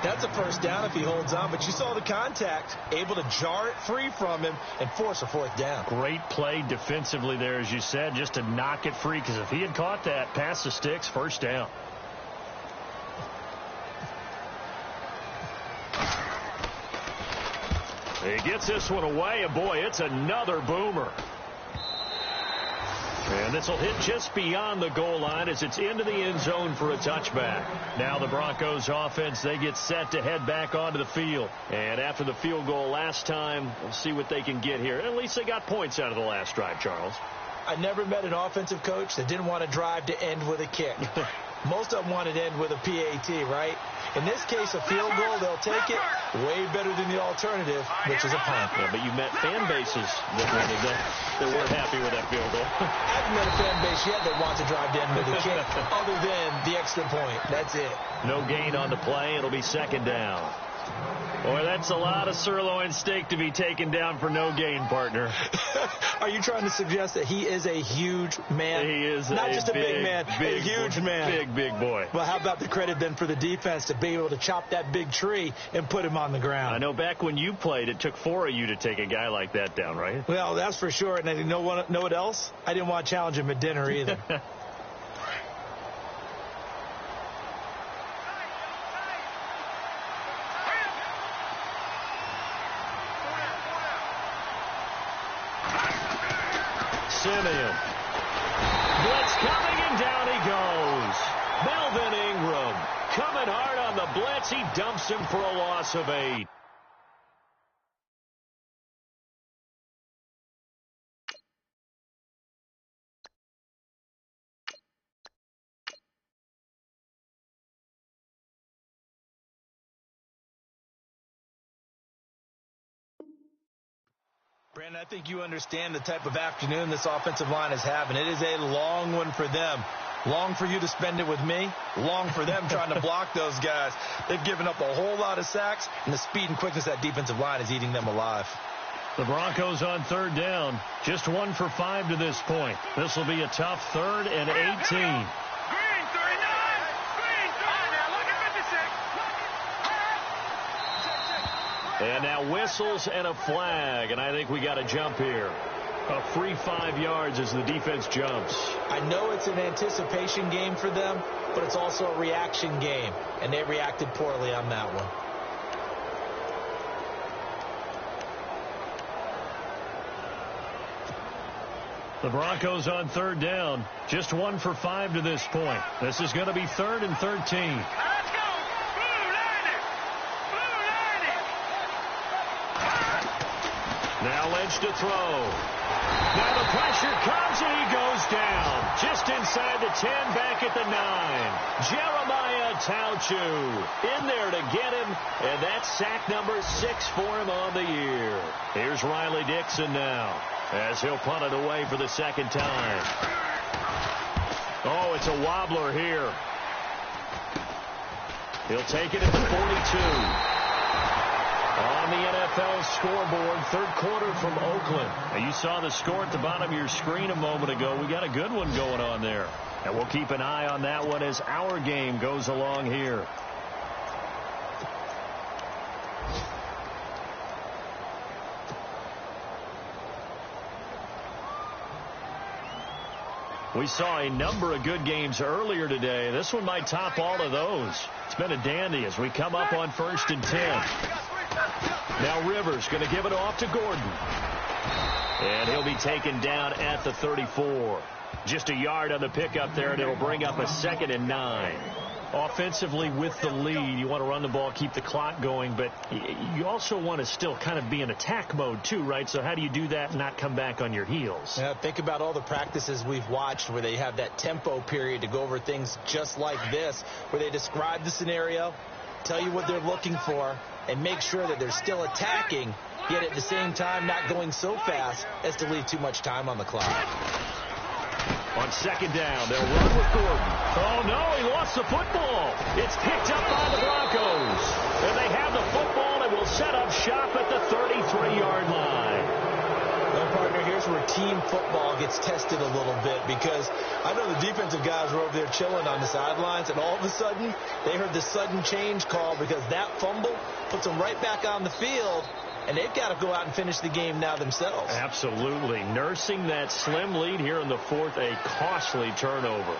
That's a first down if he holds on, but you saw the contact, able to jar it free from him and force a fourth down. Great play defensively there, as you said, just to knock it free, because if he had caught that, past the sticks, first down. He gets this one away, and boy, it's another boomer. And this will hit just beyond the goal line as it's into the end zone for a touchback. Now the Broncos offense, they get set to head back onto the field. And after the field goal last time, we'll see what they can get here. At least they got points out of the last drive, Charles. I never met an offensive coach that didn't want to drive to end with a kick. Most of them wanted to end with a PAT, right? In this case, a field goal, they'll take it way better than the alternative, which is a punt. Yeah, but you met fan bases that weren't happy with that field goal. I haven't met a fan base yet that wants to drive to end with a kick other than the extra point. That's it. No gain on the play. It'll be second down. Boy, that's a lot of sirloin steak to be taken down for no gain, partner. Are you trying to suggest that he is a huge man? He is not just a big man, a huge man. Big boy. Well, how about the credit then for the defense to be able to chop that big tree and put him on the ground? I know back when you played, it took 4 of you to take a guy like that down, right? Well, that's for sure. And you know what else? I didn't want to challenge him at dinner either. Simeon. Blitz coming, and down he goes. Melvin Ingram coming hard on the blitz. He dumps him for a loss of 8. Brandon, I think you understand the type of afternoon this offensive line is having. It is a long one for them. Long for you to spend it with me. Long for them trying to block those guys. They've given up a whole lot of sacks, and the speed and quickness of that defensive line is eating them alive. The Broncos on third down. Just 1 for 5 to this point. This will be a tough 3rd and 18. Green 39. Green 39. Now look at 56. And now whistles and a flag, and I think we got a jump here. A free 5 yards as the defense jumps. I know it's an anticipation game for them, but it's also a reaction game, and they reacted poorly on that one. The Broncos on third down. Just 1 for 5 to this point. This is going to be 3rd and 13. Let's go. Blue 90. Blue 90. Now Lynch to throw. Now the pressure comes and he goes down. Just inside the 10, back at the 9. Jeremiah Ytown330 in there to get him, and that's sack number 6 for him on the year. Here's Riley Dixon now, as he'll punt it away for the second time. Oh, it's a wobbler here. He'll take it at the 42. On the NFL scoreboard, third quarter from Oakland. Now, you saw the score at the bottom of your screen a moment ago. We got a good one going on there. And we'll keep an eye on that one as our game goes along here. We saw a number of good games earlier today. This one might top all of those. It's been a dandy as we come up on 1st and 10. Now Rivers going to give it off to Gordon. And he'll be taken down at the 34. Just a yard on the pickup there, and it'll bring up a 2nd and 9. Offensively with the lead, you want to run the ball, keep the clock going, but you also want to still kind of be in attack mode too, right? So how do you do that and not come back on your heels? Yeah, think about all the practices we've watched where they have that tempo period to go over things just like this, where they describe the scenario, tell you what they're looking for, and make sure that they're still attacking, yet at the same time not going so fast as to leave too much time on the clock. On 2nd down, they'll run with Gordon. Oh, no, he lost the football. It's picked up by the Broncos. And they have the football and will set up shop at the 33-yard line. Well, partner, here's where team football gets tested a little bit, because I know the defensive guys were over there chilling on the sidelines, and all of a sudden they heard the sudden change call because that fumble puts them right back on the field. And they've got to go out and finish the game now themselves. Absolutely. Nursing that slim lead here in the 4th, a costly turnover.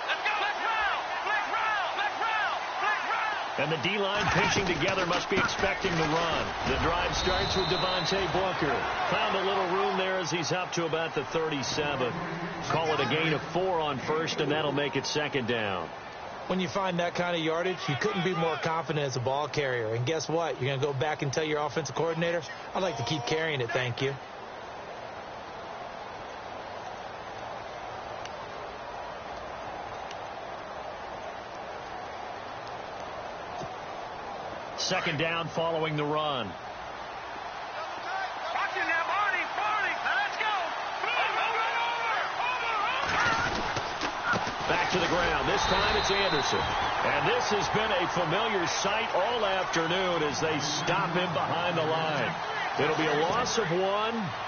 Let's go. Let's roll. Let's roll. Let's roll. Let's roll. And the D-line pinching together must be expecting the run. The drive starts with Devontae Booker. Found a little room there as he's up to about the 37. Call it a gain of 4 on 1st, and that'll make it 2nd down. When you find that kind of yardage, you couldn't be more confident as a ball carrier. And guess what? You're going to go back and tell your offensive coordinator, I'd like to keep carrying it, thank you. Second down following the run. Watching now, Barney. Let's go. Back to the ground. This time it's Anderson. And this has been a familiar sight all afternoon as they stop him behind the line. It'll be a loss of 1,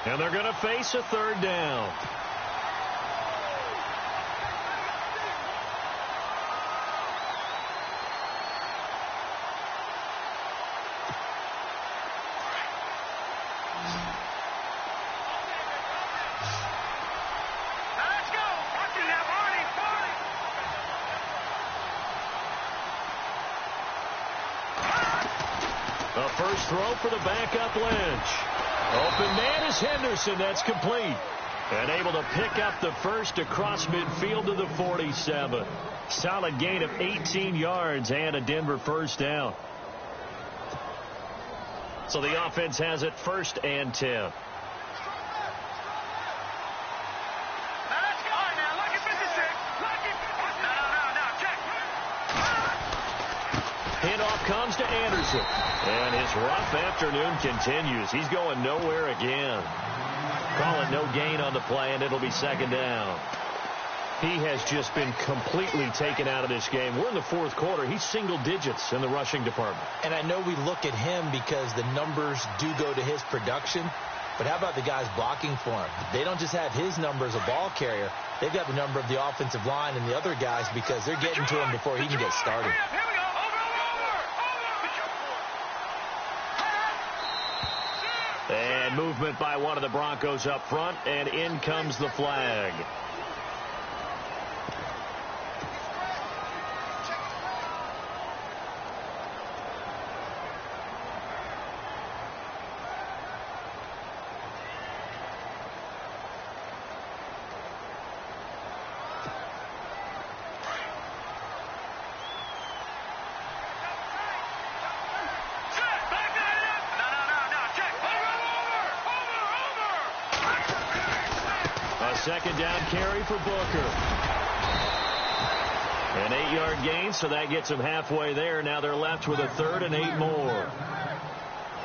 and they're going to face a 3rd down. A first throw for the backup Lynch. Open man is Henderson. That's complete. And able to pick up the first across midfield to the 47. Solid gain of 18 yards and a Denver first down. So the offense has it 1st and 10. Handoff comes to Anderson. And his rough afternoon continues. He's going nowhere again. Call it no gain on the play, and it'll be second down. He has just been completely taken out of this game. We're in the fourth quarter. He's single digits in the rushing department. And I know we look at him because the numbers do go to his production. But how about the guys blocking for him? They don't just have his number as a ball carrier. They've got the number of the offensive line and the other guys because they're getting to him before he can get started. Here we go. Over. And movement by one of the Broncos up front, and in comes the flag. Second down carry for Booker. An 8-yard gain, so that gets them halfway there. Now they're left with a 3rd and 8 more.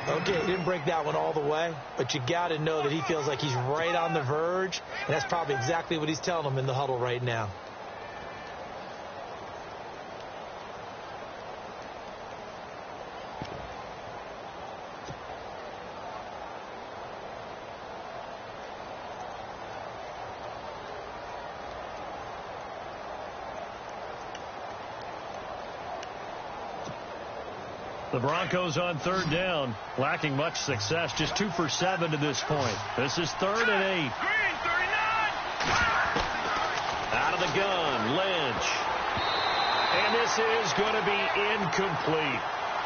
Okay, he didn't break that one all the way, but you got to know that he feels like he's right on the verge, and that's probably exactly what he's telling them in the huddle right now. The Broncos on 3rd down, lacking much success, just 2 for 7 to this point. This is 3rd and 8. Green, 39. Out of the gun, Lynch. And this is going to be incomplete.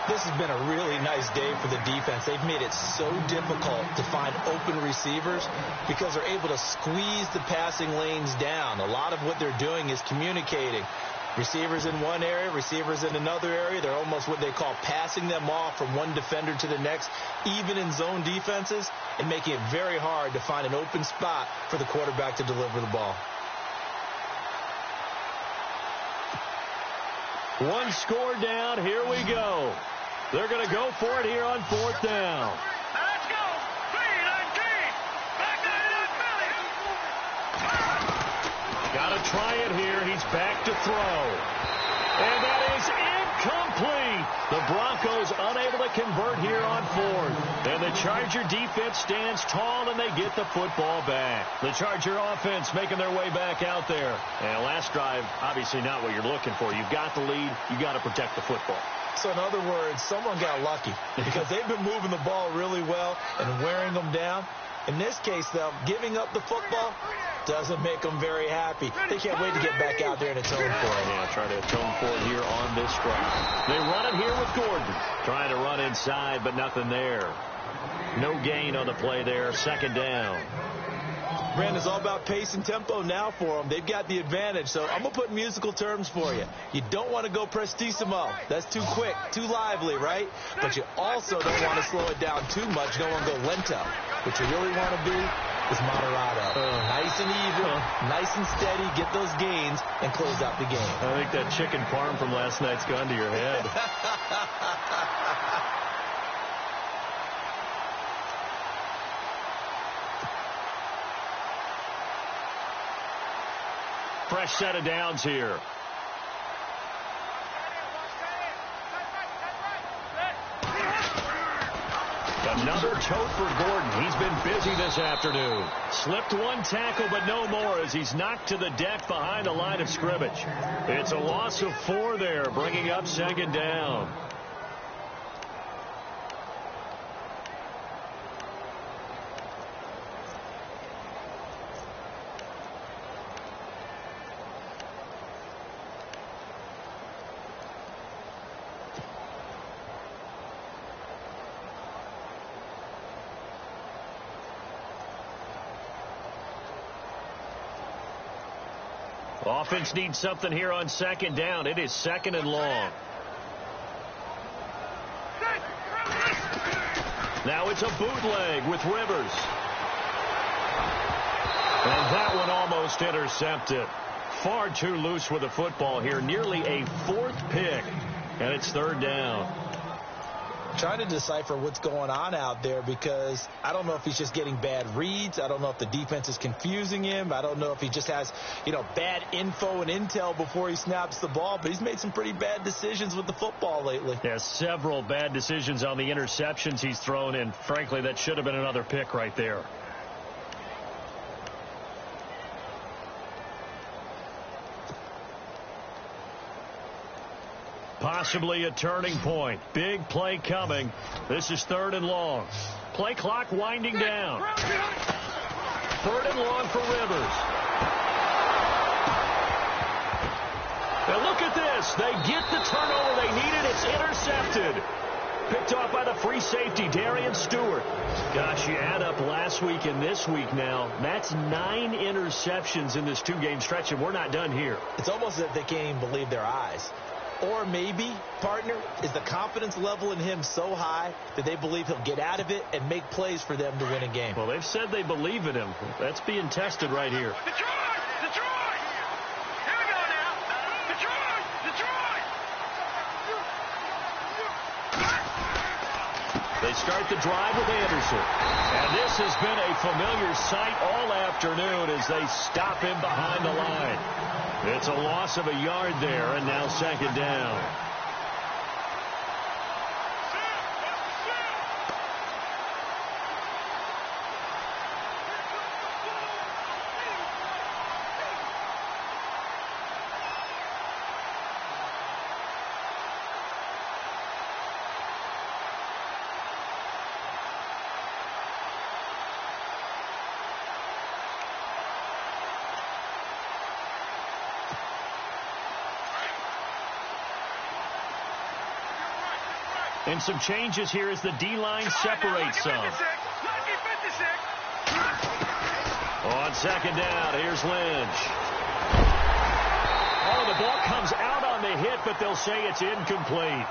This has been a really nice day for the defense. They've made it so difficult to find open receivers because they're able to squeeze the passing lanes down. A lot of what they're doing is communicating. Receivers in one area, receivers in another area. They're almost what they call passing them off from one defender to the next, even in zone defenses, and making it very hard to find an open spot for the quarterback to deliver the ball. One score down. Here we go. They're going to go for it here on 4th down. Let's go. 3-19. Back to Got to try it here. He's back to throw. And that is incomplete. The Broncos unable to convert here on 4th. And the Charger defense stands tall, and they get the football back. The Charger offense making their way back out there. And last drive, obviously not what you're looking for. You've got the lead. You've got to protect the football. So in other words, someone got lucky because they've been moving the ball really well and wearing them down. In this case, though, giving up the football doesn't make them very happy. They can't wait to get back out there and atone for it. Yeah, try to atone for it here on this drive. They run it here with Gordon. Trying to run inside, but nothing there. No gain on the play there. 2nd down. Brandon, it's all about pace and tempo now for them. They've got the advantage, so I'm going to put musical terms for you. You don't want to go prestissimo. That's too quick, too lively, right? But you also don't want to slow it down too much. You don't want to go lento. What you really want to be is moderato. Nice and even, nice and steady, get those gains, and close out the game. I think that chicken parm from last night's gone to your head. Fresh set of downs here. Another tote for Gordon. He's been busy this afternoon. Slipped one tackle, but no more as he's knocked to the deck behind the line of scrimmage. It's a loss of 4 there, bringing up 2nd down. Offense needs something here on 2nd down. It is 2nd and long. Now it's a bootleg with Rivers. And that one almost intercepted. Far too loose with the football here. Nearly a 4th pick. And it's 3rd down. trying to decipher what's going on out there because I don't know if he's just getting bad reads. I don't know if the defense is confusing him. I don't know if he just has, bad info and intel before he snaps the ball, but he's made some pretty bad decisions with the football lately. Yeah, several bad decisions on the interceptions he's thrown, and frankly, that should have been another pick right there. Possibly a turning point. Big play coming. This is 3rd and long. Play clock winding down. 3rd and long for Rivers. And look at this. They get the turnover they needed. It's intercepted. Picked off by the free safety, Darian Stewart. Gosh, you add up last week and this week now. That's 9 interceptions in this 2-game stretch, and we're not done here. It's almost as if they can't even believe their eyes. Or maybe, partner, is the confidence level in him so high that they believe he'll get out of it and make plays for them to win a game. Well, they've said they believe in him. That's being tested right here. Detroit! Detroit! Here we go now. Detroit! Detroit! They start the drive with Anderson. And this has been a familiar sight all afternoon as they stop him behind the line. It's a loss of a yard there, and now 2nd down. And some changes here as the D-line separates some. On 2nd down, here's Lynch. Oh, the ball comes out on the hit, but they'll say it's incomplete.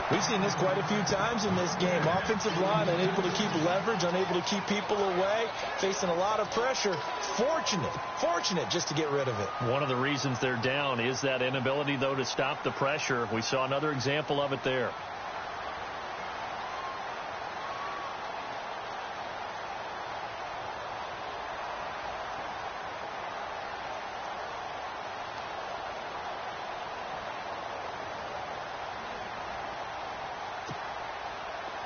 We've seen this quite a few times in this game. Offensive line unable to keep leverage, unable to keep people away, facing a lot of pressure. Fortunate just to get rid of it. One of the reasons they're down is that inability, though, to stop the pressure. We saw another example of it there.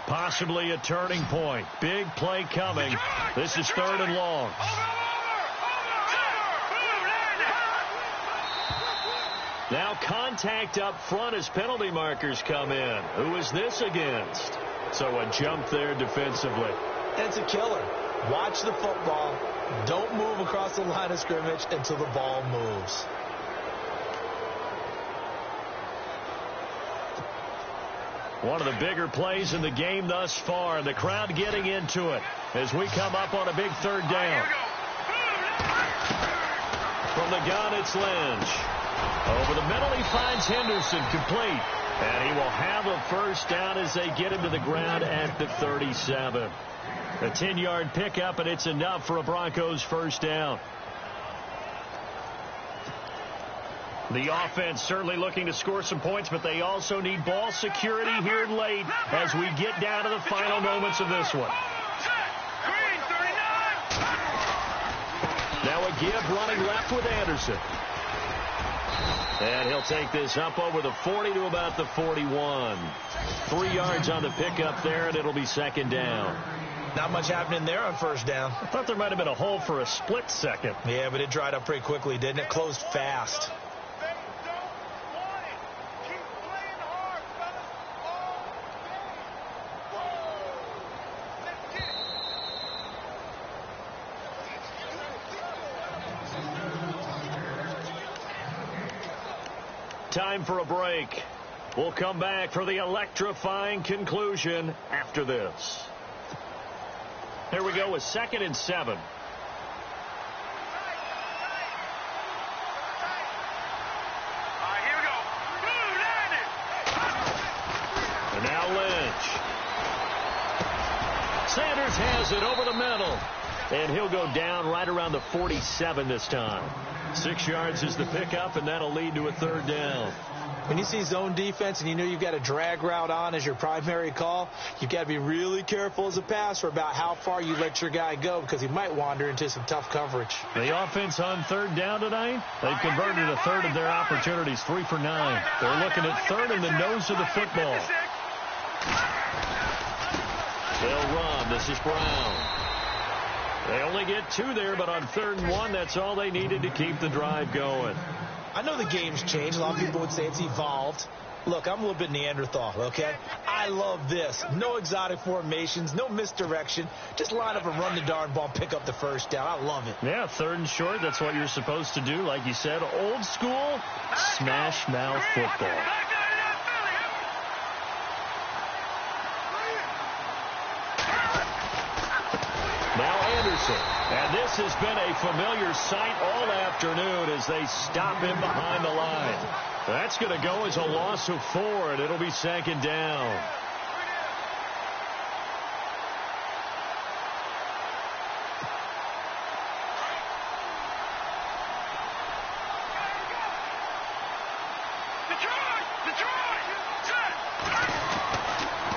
Possibly a turning point. Big play coming. This is 3rd and long. Now contact up front as penalty markers come in. Who is this against? So a jump there defensively. It's a killer. Watch the football. Don't move across the line of scrimmage until the ball moves. One of the bigger plays in the game thus far. The crowd getting into it as we come up on a big 3rd down. From the gun, it's Lynch. Over the middle, he finds Henderson complete. And he will have a 1st down as they get him to the ground at the 37. A 10-yard pickup, and it's enough for a Broncos 1st down. The offense certainly looking to score some points, but they also need ball security here late as we get down to the final moments of this one. Now a give running left with Anderson. And he'll take this up over the 40 to about the 41. 3 yards on the pickup there, and it'll be 2nd down. Not much happening there on 1st down. I thought there might have been a hole for a split second. Yeah, but it dried up pretty quickly, didn't it? Closed fast. Time for a break. We'll come back for the electrifying conclusion after this. Here we go with 2nd and 7. Here we go. And now Lynch. Sanders has it over the middle. And he'll go down right around the 47 this time. 6 yards is the pickup, and that'll lead to a 3rd down. When you see zone defense and you know you've got a drag route on as your primary call, you've got to be really careful as a passer about how far you let your guy go because he might wander into some tough coverage. The offense on third down tonight, they've converted a third of their opportunities, 3 for 9. They're looking at third in the nose of the football. They'll run. This is Brown. They only get 2 there, but on 3rd and 1, that's all they needed to keep the drive going. I know the game's changed. A lot of people would say it's evolved. Look, I'm a little bit Neanderthal, okay? I love this. No exotic formations, no misdirection. Just line up and run the darn ball, pick up the first down. I love it. Yeah, 3rd and short, that's what you're supposed to do. Like you said, old school, smash mouth football. Now Anderson. And this has been a familiar sight all afternoon as they stop him behind the line. That's going to go as a loss of 4, and it'll be 2nd down.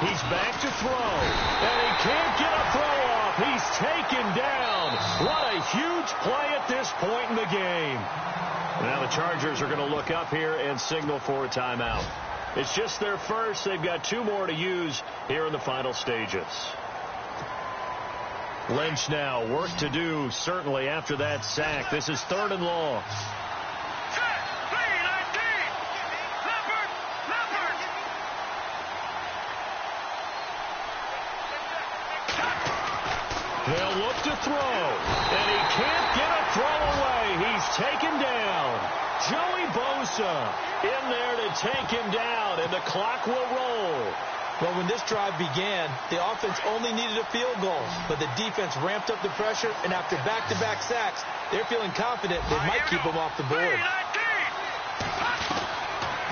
He's back to throw, and he can't get a throw off. He's taken down. What a huge play at this point in the game. Now the Chargers are going to look up here and signal for a timeout. It's just their first. They've got 2 more to use here in the final stages. Lynch now, work to do certainly after that sack. This is 3rd and long. They'll look to throw, and he can't get a throw away. He's taken down. Joey Bosa in there to take him down, and the clock will roll. Well, when this drive began, the offense only needed a field goal, but the defense ramped up the pressure, and after back-to-back sacks, they're feeling confident they might keep them off the board.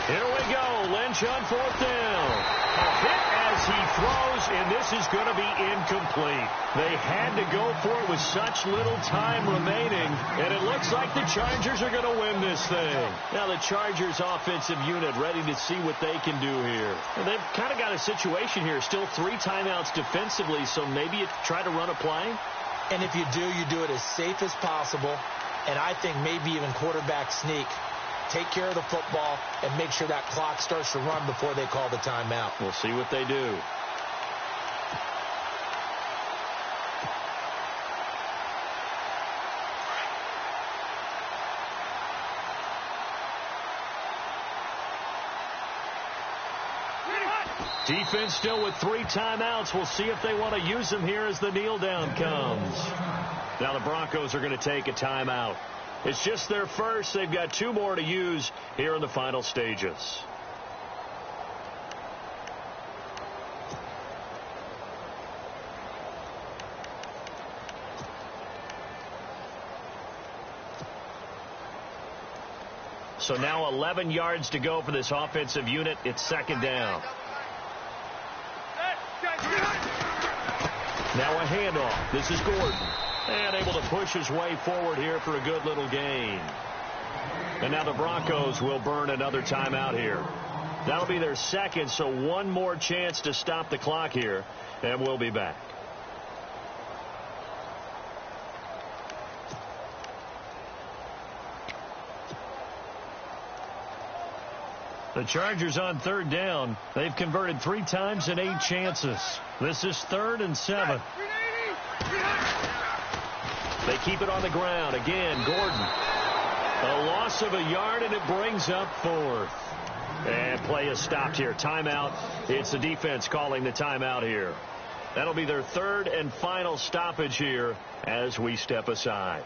Here we go. Lynch on 4th down. A hit as he throws, and this is going to be incomplete. They had to go for it with such little time remaining, and it looks like the Chargers are going to win this thing. Now the Chargers offensive unit ready to see what they can do here. And they've kind of got a situation here. Still 3 timeouts defensively, so maybe you try to run a play. And if you do it as safe as possible, and I think maybe even quarterback sneak. Take care of the football and make sure that clock starts to run before they call the timeout. We'll see what they do. Defense still with 3 timeouts. We'll see if they want to use them here as the kneel down comes. Now the Broncos are going to take a timeout. It's just their first. They've got 2 more to use here in the final stages. So now 11 yards to go for this offensive unit. It's 2nd down. Now a handoff. This is Gordon. And able to push his way forward here for a good little gain. And now the Broncos will burn another timeout here. That'll be their 2nd, so 1 more chance to stop the clock here. And we'll be back. The Chargers on 3rd down. They've converted 3 times and 8 chances. This is 3rd and 7. They keep it on the ground. Again, Gordon. A loss of a yard, and it brings up 4th. And play is stopped here. Timeout. It's the defense calling the timeout here. That'll be their 3rd and final stoppage here as we step aside.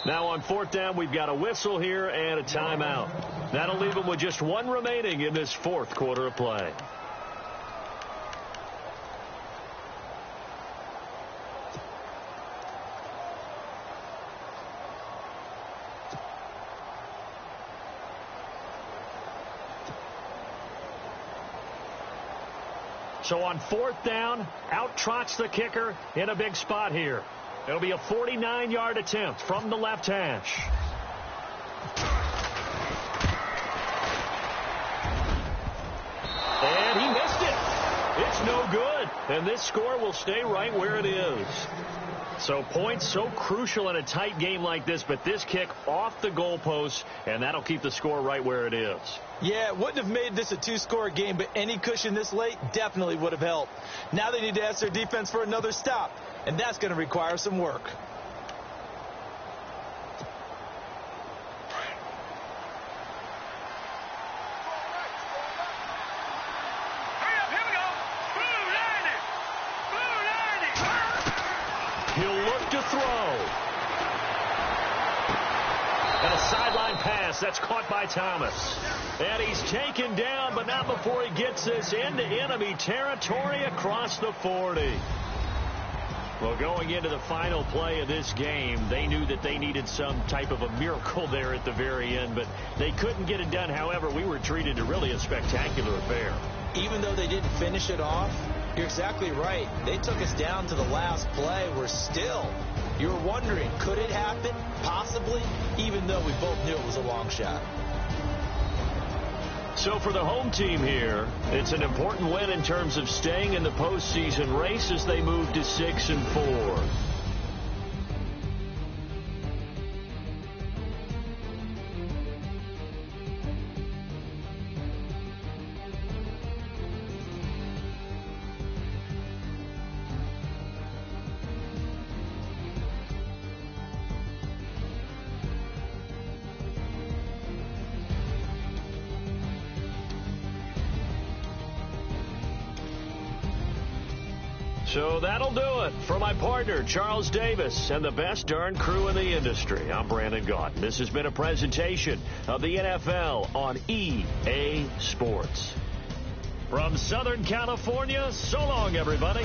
Now on fourth down, we've got a whistle here and a timeout. That'll leave them with just one remaining in this fourth quarter of play. So on fourth down, out trots the kicker in a big spot here. It'll be a 49-yard attempt from the left hash. And he missed it. It's no good. And this score will stay right where it is. So points so crucial in a tight game like this, but this kick off the goalpost, and that'll keep the score right where it is. Yeah, it wouldn't have made this a two-score game, but any cushion this late definitely would have helped. Now they need to ask their defense for another stop, and that's going to require some work. That's caught by Thomas. And he's taken down, but not before he gets this into enemy territory across the 40. Well, going into the final play of this game, they knew that they needed some type of a miracle there at the very end, but they couldn't get it done. However, we were treated to really a spectacular affair. Even though they didn't finish it off, you're exactly right. They took us down to the last play. You were wondering, could it happen? Possibly, even though we both knew it was a long shot. So for the home team here, it's an important win in terms of staying in the postseason race as they move to 6-4. So that'll do it. For my partner, Charles Davis, and the best darn crew in the industry, I'm Brandon Gaudin. This has been a presentation of the NFL on EA Sports. From Southern California, so long, everybody.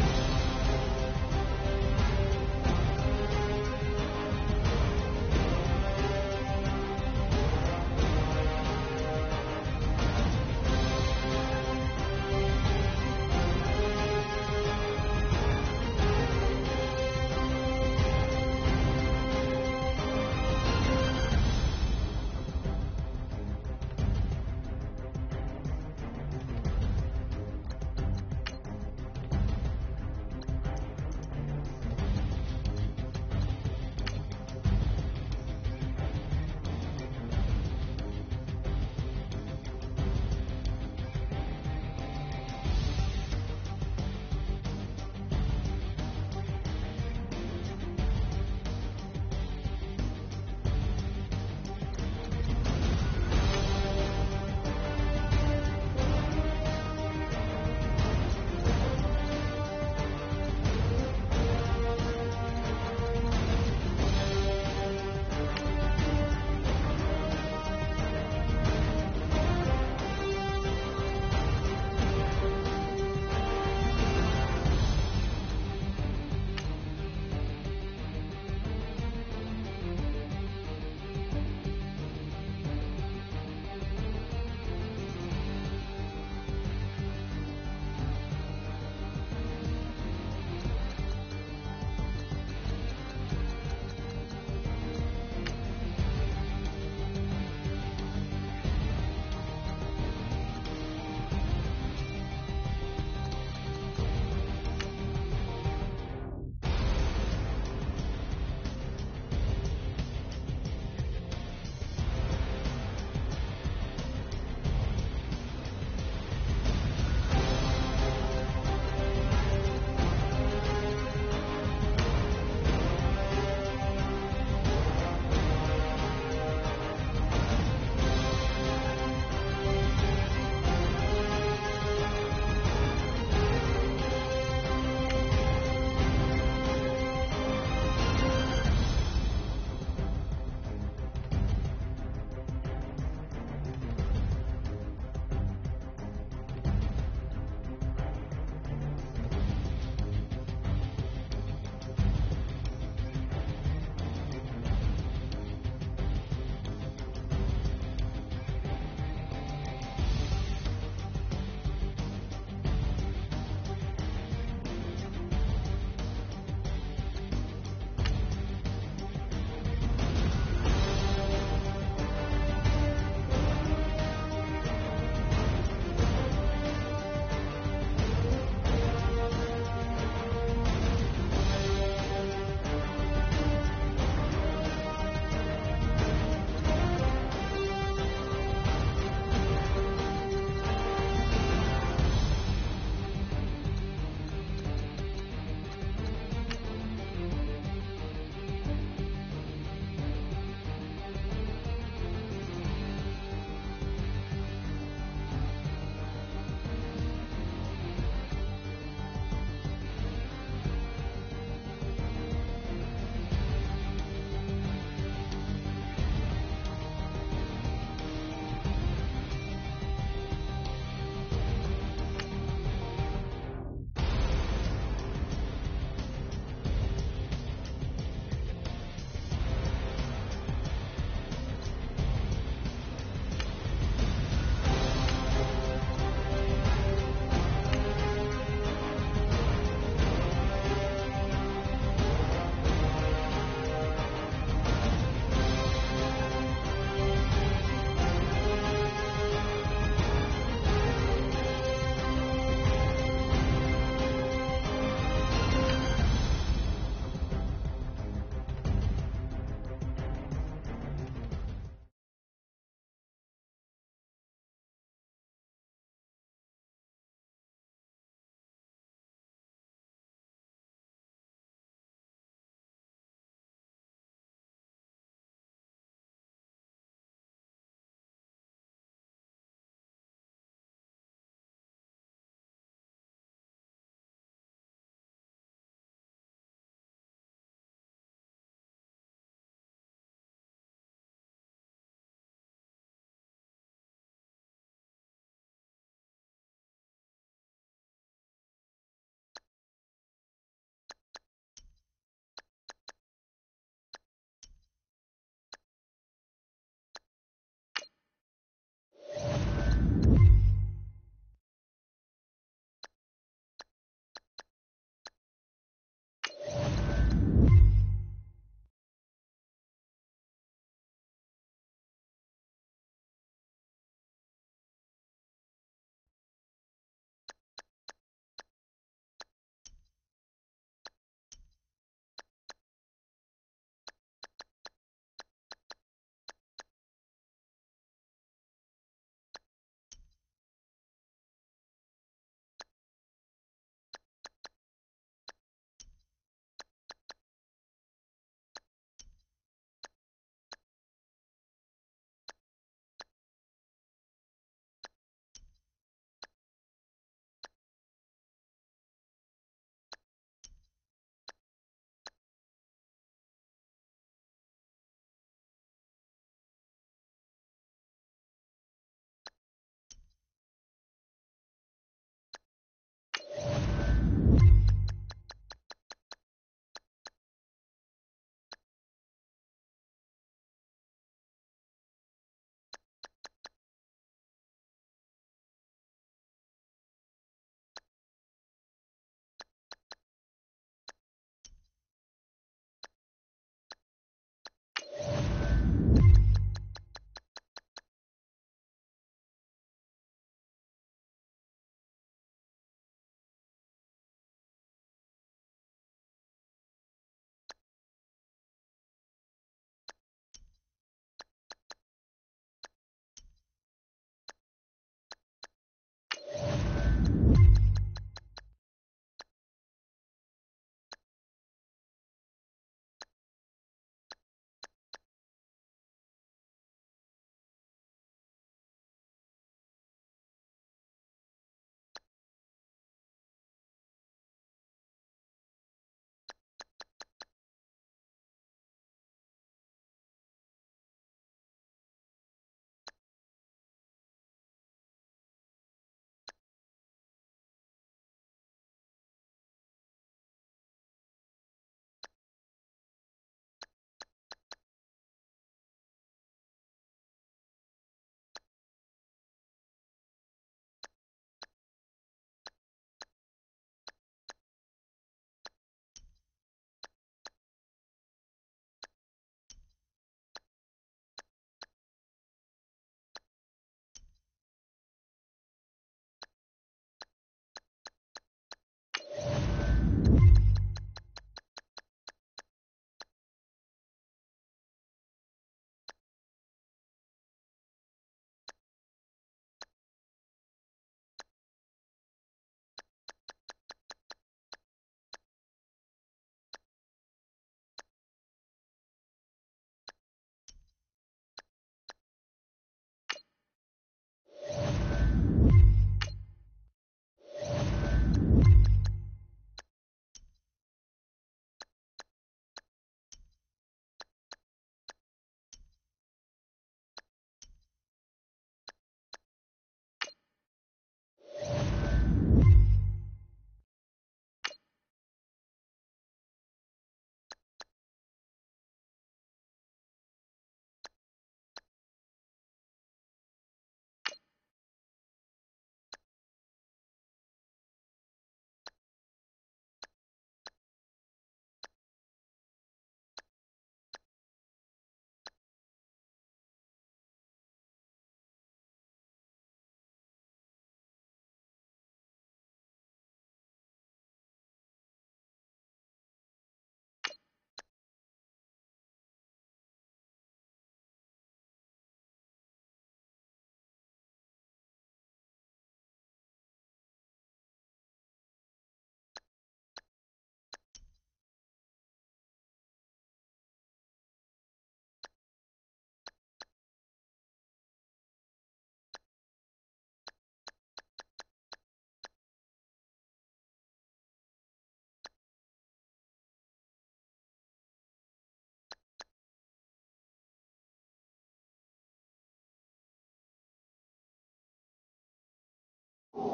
You